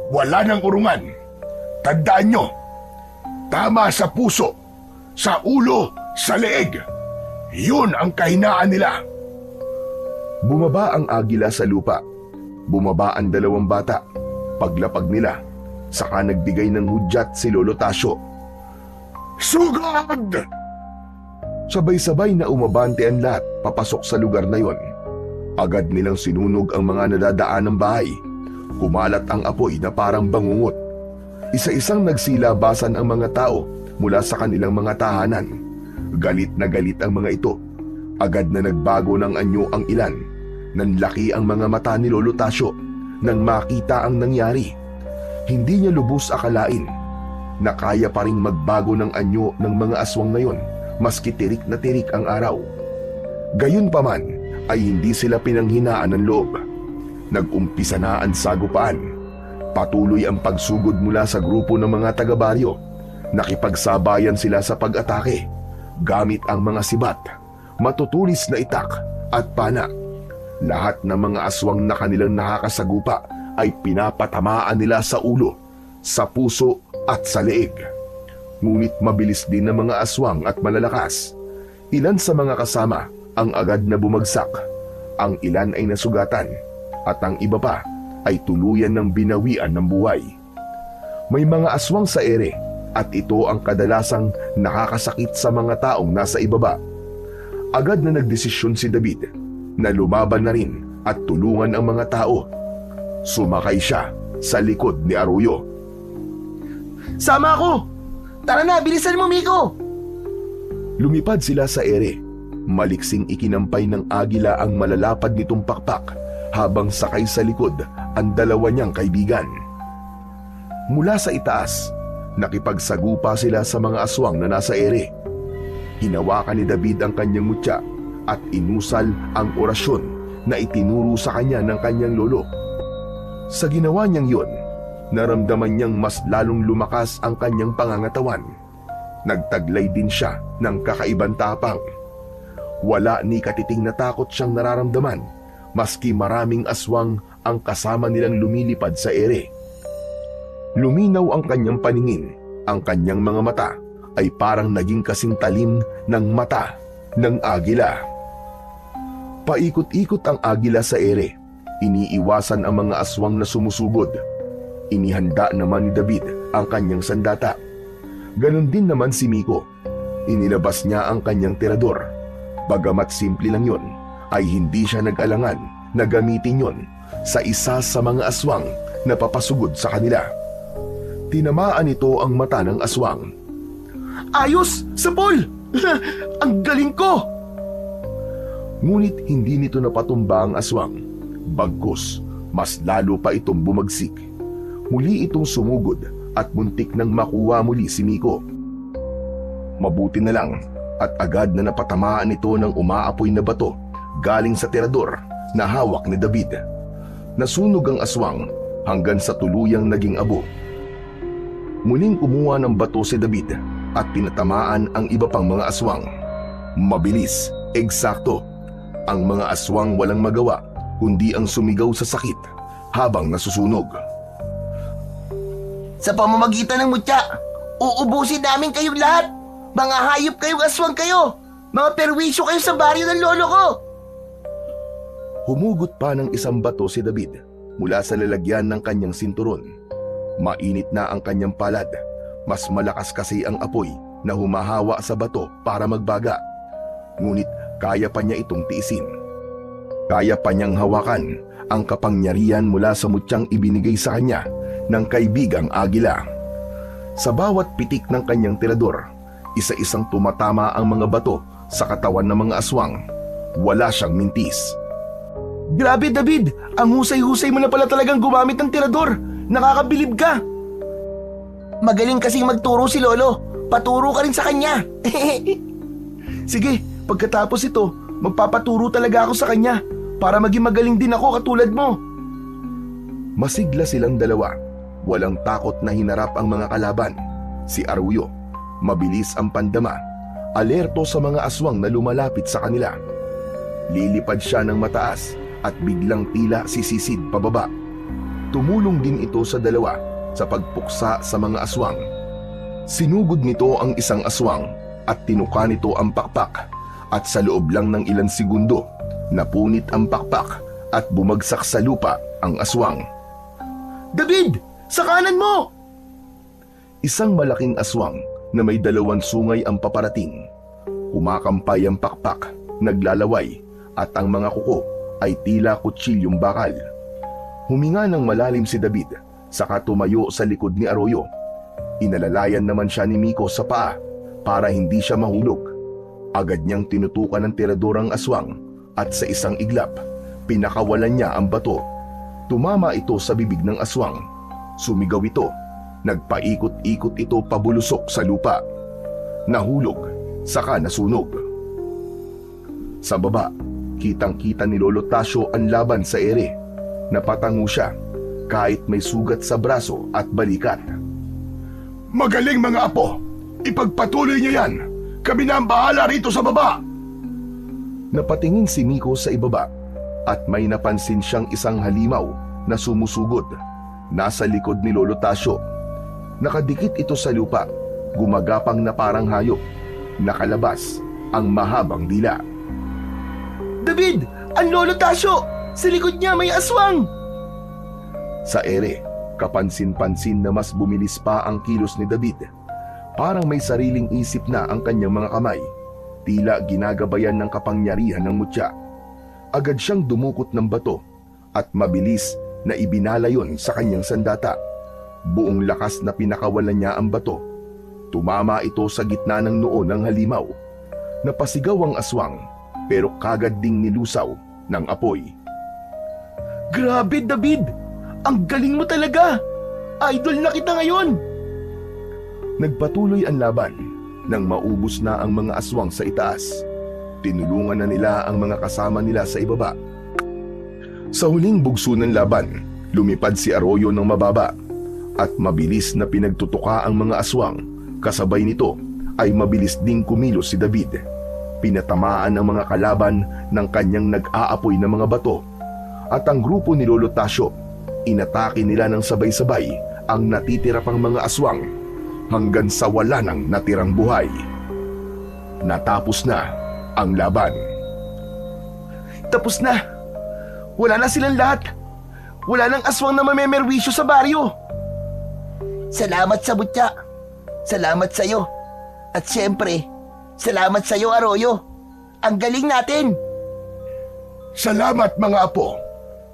wala nang urungan. Tandaan nyo, tama sa puso, sa ulo, sa leeg. Yun ang kahinaan nila. Bumaba ang agila sa lupa. Bumaba ang dalawang bata. Paglapag nila, saka nagbigay ng hudyat si Lolo Tasyo. Sugod! Sabay-sabay na umabante ang lahat papasok sa lugar na yon. Agad nilang sinunog ang mga nadadaan ng bahay. Kumalat ang apoy na parang bangungot. Isa-isang nagsilabasan ang mga tao mula sa kanilang mga tahanan. Galit na galit ang mga ito. Agad na nagbago ng anyo ang ilan. Nanlaki ang mga mata ni Lolo Tasyo nang makita ang nangyari. Hindi niya lubos akalain na kaya pa ring magbago ng anyo ng mga aswang na yon maski tirik na tirik ang araw. Gayunpaman ay hindi sila pinanghinaan ng loob. Nag-umpisa na ang sagupaan. Patuloy ang pagsugod mula sa grupo ng mga taga-baryo. Nakipagsabayan sila sa pag-atake gamit ang mga sibat, matutulis na itak at pana. Lahat ng mga aswang na kanilang nakakasagupa ay pinapatamaan nila sa ulo, sa puso at sa leeg. Ngunit mabilis din ng mga aswang at malalakas. Ilan sa mga kasama ang agad na bumagsak. Ang ilan ay nasugatan at ang iba pa ay tuluyan ng binawian ng buhay. May mga aswang sa ere at ito ang kadalasang nakakasakit sa mga taong nasa ibaba. Agad na nagdesisyon si David na lumaban na rin at tulungan ang mga tao. Sumakay siya sa likod ni Arroyo. Sama ako! Tara na, bilisan mo, Miko! Lumipad sila sa ere. Maliksing ikinampay ng agila ang malalapad nitong pakpak habang sakay sa likod ang dalawa niyang kaibigan. Mula sa itaas, nakipagsagupa sila sa mga aswang na nasa ere. Hinawakan ni David ang kanyang mutya at inusal ang orasyon na itinuro sa kanya ng kanyang lolo. Sa ginawa niyang yun, naramdaman niyang mas lalong lumakas ang kanyang pangangatawan. Nagtaglay din siya ng kakaibang tapang. Wala ni katiting na takot siyang nararamdaman maski maraming aswang ang kasama nilang lumilipad sa ere. Luminaw ang kanyang paningin. Ang kanyang mga mata ay parang naging kasing talim ng mata ng agila. Paikot-ikot ang agila sa ere. Iniiwasan ang mga aswang na sumusugod. Inihanda naman ni David ang kanyang sandata. Ganon din naman si Miko. Inilabas niya ang kanyang tirador. Bagamat simple lang yon, ay hindi siya nag-alangan na gamitin yon sa isa sa mga aswang na papasugod sa kanila. Tinamaan ito ang mata ng aswang. Ayos! Sapol! Ang galing ko! Ngunit hindi nito napatumba ang aswang. Bagkus, mas lalo pa itong bumagsik. Muli itong sumugod at muntik nang makuha muli si Miko. Mabuti na lang at agad na napatamaan ito ng umaapoy na bato galing sa tirador na hawak ni David. Nasunog ang aswang hanggang sa tuluyang naging abo. Muling kumuha ng bato si David at pinatamaan ang iba pang mga aswang. Mabilis, eksakto. Ang mga aswang walang magawa kundi ang sumigaw sa sakit habang nasusunog. Sa pamamagitan ng mutya, uubusin namin kayong lahat. Mga hayop kayong aswang kayo. Mga perwisyo kayo sa baryo ng lolo ko. Humugot pa ng isang bato si David mula sa lalagyan ng kanyang sinturon. Mainit na ang kanyang palad. Mas malakas kasi ang apoy na humahawa sa bato para magbaga. Ngunit kaya pa niya itong tiisin. Kaya pa niyang hawakan ang kapangyarihan mula sa mutyang ibinigay sa kanya ng kaibigang agila. Sa bawat pitik ng kanyang tirador, isa-isang tumatama ang mga bato sa katawan ng mga aswang. Wala siyang mintis. Grabe David, ang husay-husay mo na pala talagang gumamit ng tirador. Nakakabilib ka. Magaling kasing magturo si lolo. Paturo ka rin sa kanya. Sige, pagkatapos ito, magpapaturo talaga ako sa kanya para maging magaling din ako katulad mo. Masigla silang dalawa. Walang takot na hinarap ang mga kalaban. Si Arroyo, mabilis ang pandama, alerto sa mga aswang na lumalapit sa kanila. Lilipad siya ng mataas at biglang tila sisisid pababa. Tumulong din ito sa dalawa sa pagpuksa sa mga aswang. Sinugod nito ang isang aswang at tinuka nito ang pakpak, at sa loob lang ng ilang segundo, napunit ang pakpak at bumagsak sa lupa ang aswang. David, sa kanan mo! Isang malaking aswang na may 2 sungay ang paparating. Kumakampay ang pakpak, naglalaway, at ang mga kuko ay tila kutsilyong bakal. Huminga ng malalim si David, saka tumayo sa likod ni Arroyo. Inalalayan naman siya ni Miko sa paa para hindi siya mahulog. Agad niyang tinutukan ng tirador ang aswang at sa isang iglap, pinakawalan niya ang bato. Tumama ito sa bibig ng aswang. Sumigaw ito. Nagpaikot-ikot ito pabulusok sa lupa. Nahulog, saka nasunog. Sa baba, kitang-kita ni Lolo Tasyo ang laban sa ere. Napatango siya kahit may sugat sa braso at balikat. Magaling mga apo! Ipagpatuloy niyo yan! Kami na ang bahala rito sa baba! Napatingin si Miko sa ibaba at may napansin siyang isang halimaw na sumusugod. Nasa likod ni Lolo Tasyo. Nakadikit ito sa lupa, gumagapang na parang hayop. Nakalabas ang mahabang dila. David, ang Lolo Tasyo! Sa likod niya may aswang! Sa ere, kapansin-pansin na mas bumilis pa ang kilos ni David. Parang may sariling isip na ang kanyang mga kamay. Tila ginagabayan ng kapangyarihan ng mutya. Agad siyang dumukot ng bato at mabilis na ibinala yon sa kanyang sandata. Buong lakas na pinakawalan niya ang bato. Tumama ito sa gitna ng noo ng halimaw. Napasigaw ang aswang pero kagad ding nilusaw ng apoy. Grabe David! Ang galing mo talaga! Idol na kita ngayon! Nagpatuloy ang laban nang maubos na ang mga aswang sa itaas. Tinulungan na nila ang mga kasama nila sa ibaba. Sa huling bugso ng laban, lumipad si Arroyo ng mababa at mabilis na pinagtutuka ang mga aswang. Kasabay nito ay mabilis ding kumilos si David. Pinatamaan ang mga kalaban ng kanyang nag-aapoy na mga bato at ang grupo ni Lolo Tasyo, inatake nila ng sabay-sabay ang natitira pang mga aswang hanggang sa wala nang natirang buhay. Natapos na ang laban. Tapos na! Wala na silang lahat! Wala nang aswang na mamemerwisyo sa baryo! Salamat sa mutya. Salamat sa'yo. At siyempre, salamat sa'yo, Arroyo. Ang galing natin! Salamat mga apo!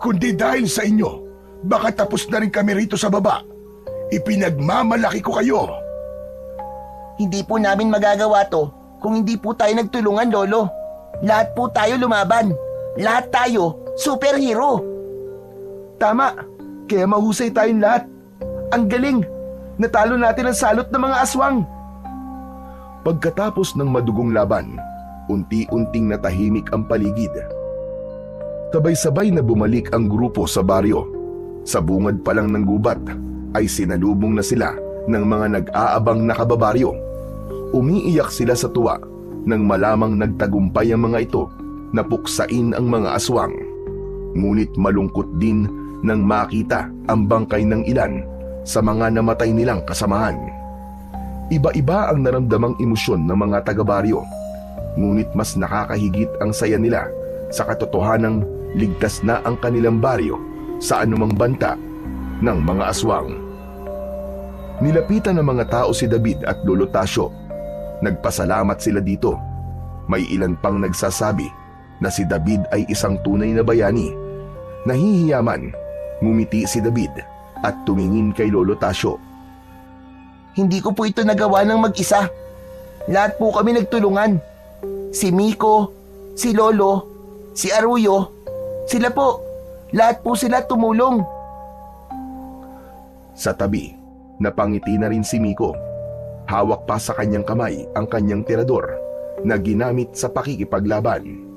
Kundi dahil sa inyo, baka tapos na rin kami rito sa baba. Ipinagmamalaki ko kayo. Hindi po namin magagawa to kung hindi po tayo nagtulungan, Lolo. Lahat po tayo lumaban. Lahat tayo superhero. Tama, kaya mahusay tayong lahat. Ang galing! Natalo natin ang salot ng mga aswang. Pagkatapos ng madugong laban, unti-unting natahimik ang paligid. Sabay-sabay na bumalik ang grupo sa baryo. Sa bungad pa lang ng gubat ay sinalubong na sila ng mga nag-aabang na kababaryo. Umiiyak sila sa tuwa nang malamang nagtagumpay ang mga ito na puksain ang mga aswang. Ngunit malungkot din nang makita ang bangkay ng ilan sa mga namatay nilang kasamahan. Iba-iba ang naramdamang emosyon ng mga taga-baryo, ngunit mas nakakahigit ang saya nila sa katotohanang ligtas na ang kanilang baryo sa anumang banta ng mga aswang. Nilapitan ng mga tao si David at Lolo Tasio. Nagpasalamat sila dito. May ilan pang nagsasabi na si David ay isang tunay na bayani. Nahihiyaman, ngumiti si David at tumingin kay Lolo Tasio. Hindi ko po ito nagawa ng mag-isa. Lahat po kami nagtulungan. Si Miko, si Lolo, si Aruyo, sila po. Lahat po sila tumulong. Sa tabi, napangiti na rin si Miko. Hawak pa sa kanyang kamay ang kanyang tirador na ginamit sa pakikipaglaban.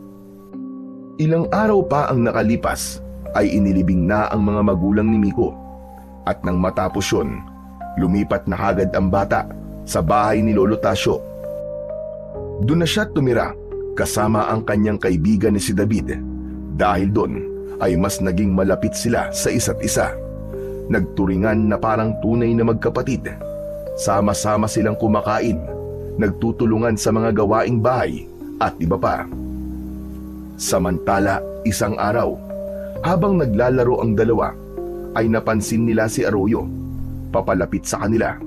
Ilang araw pa ang nakalipas ay inilibing na ang mga magulang ni Miko. At nang matapos yun, lumipat na kagad ang bata sa bahay ni Lolo Tasio. Doon na siya tumira kasama ang kanyang kaibigan ni si David. Dahil doon ay mas naging malapit sila sa isa't isa. Nagturingan na parang tunay na magkapatid. Sama-sama silang kumakain, nagtutulungan sa mga gawaing bahay at iba pa. Samantala, isang araw, habang naglalaro ang dalawa, ay napansin nila si Arroyo. Papalapit sa kanila.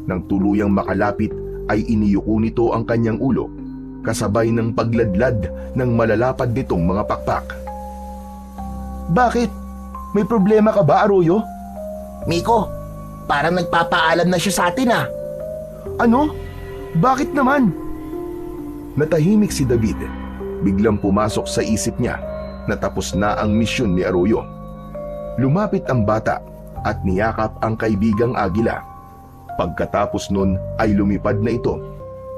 Nang tuluyang makalapit ay iniyuko nito ang kanyang ulo, kasabay ng pagladlad ng malalapad nitong mga pakpak. Bakit? May problema ka ba, Arroyo? Miko, parang nagpapaalam na siya sa atin ah. Ano? Bakit naman? Natahimik si David. Biglang pumasok sa isip niya na tapos na ang misyon ni Arroyo. Lumapit ang bata at niyakap ang kaibigang Agila. Pagkatapos nun ay lumipad na ito,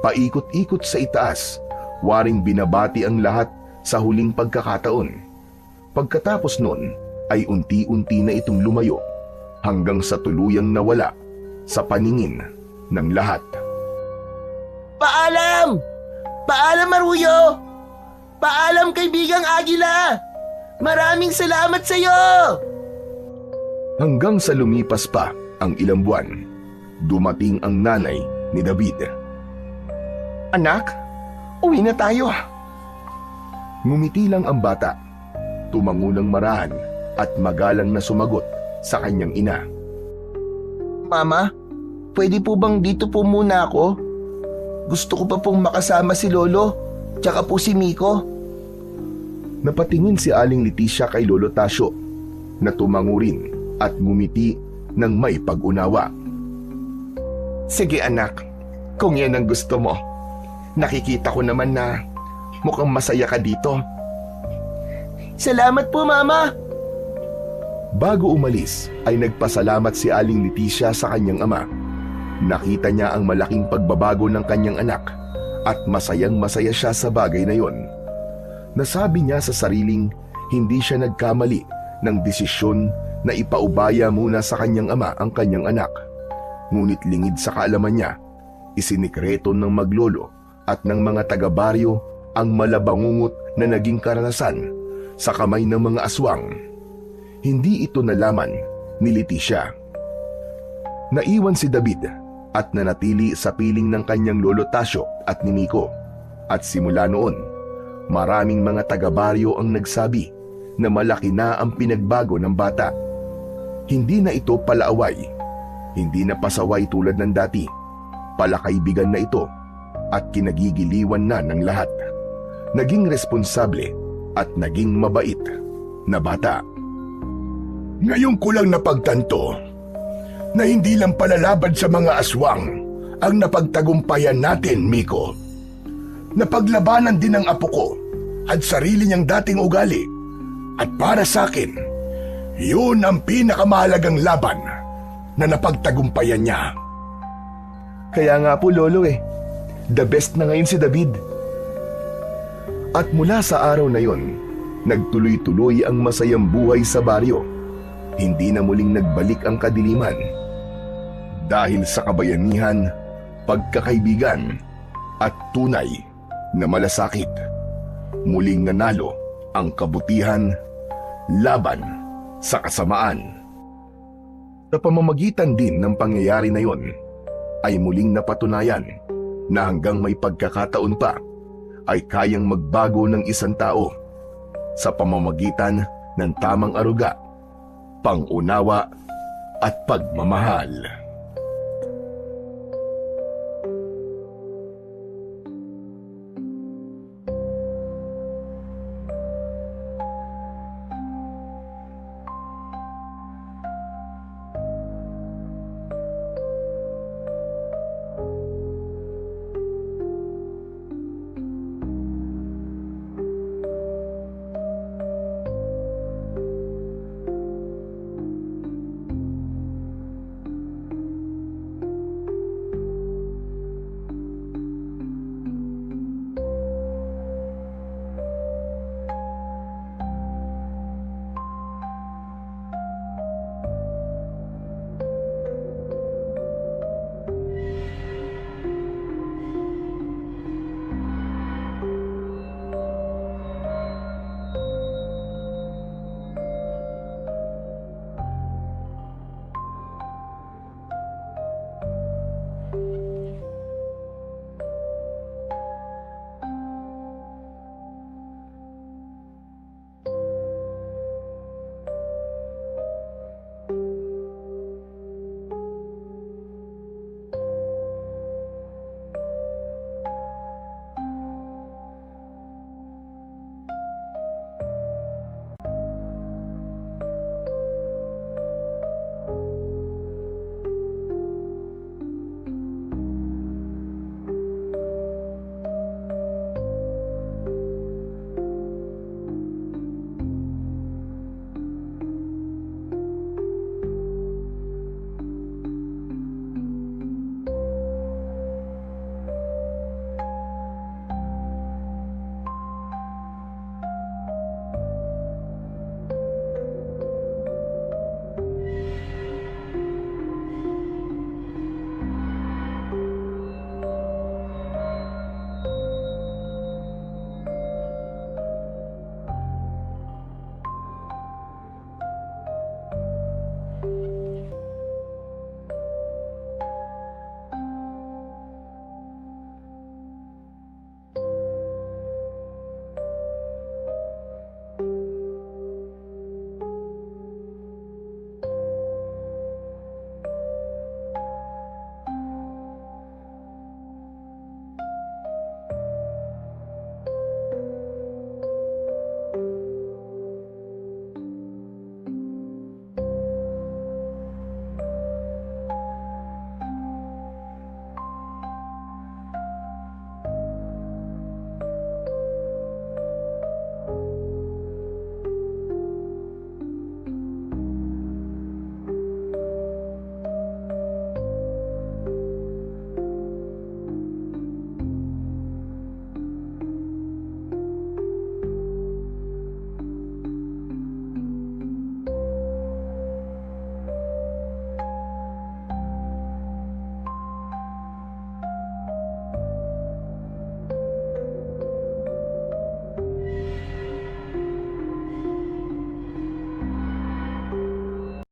paikot-ikot sa itaas, waring binabati ang lahat sa huling pagkakataon. Pagkatapos nun ay unti-unti na itong lumayo hanggang sa tuluyang nawala sa paningin ng lahat. Paalam! Paalam, Aruyo! Paalam, kaibigang Agila! Maraming salamat sa iyo! Hanggang sa lumipas pa ang ilang buwan, dumating ang nanay ni David. Anak, uwi na tayo. Ngumiti lang ang bata, tumango ng marahan at magalang na sumagot sa kanyang ina. Mama, pwede po bang dito po muna ako? Gusto ko pa pong makasama si Lolo, tsaka po si Miko. Napatingin si Aling Leticia kay Lolo Tasio na tumango rin at ngumiti ng may pag-unawa. Sige anak, kung yan ang gusto mo. Nakikita ko naman na mukhang masaya ka dito. Salamat po, Mama! Bago umalis ay nagpasalamat si Aling Leticia sa kanyang ama. Nakita niya ang malaking pagbabago ng kanyang anak at masayang-masaya siya sa bagay na yon. Nasabi niya sa sariling hindi siya nagkamali ng desisyon na ipaubaya muna sa kanyang ama ang kanyang anak. Ngunit lingid sa kaalaman niya, isinikreto ng maglolo at ng mga taga-baryo ang malabangungot na naging karanasan sa kamay ng mga aswang. Hindi ito nalaman ni Leticia. Naiwan si David at nanatili sa piling ng kanyang Lolo Tasio at ni Miko. At simula noon, maraming mga taga-baryo ang nagsabi na malaki na ang pinagbago ng bata. Hindi na ito palaaway, hindi na pasaway tulad ng dati. Palakaibigan na ito at kinagigiliwan na ng lahat. Naging responsable at naging mabait na bata. Ngayon ko lang napagtanto na hindi lang palalaban sa mga aswang ang napagtagumpayan natin, Miko. Napaglabanan din ang apo ko at sarili niyang dating ugali. At para sa akin, Yun ang pinakamahalagang laban na napagtagumpayan niya. Kaya nga po lolo the best na ngayon si David. At mula sa araw na yon, nagtuloy-tuloy ang masayang buhay sa baryo. Hindi na muling nagbalik ang kadiliman. Dahil sa kabayanihan, pagkakaibigan, at tunay na malasakit, muling nanalo ang kabutihan laban sa kasamaan. Sa pamamagitan din ng pangyayari na yon, ay muling napatunayan na hanggang may pagkakataon pa ay kayang magbago ng isang tao sa pamamagitan ng tamang aruga, pangunawa at pagmamahal.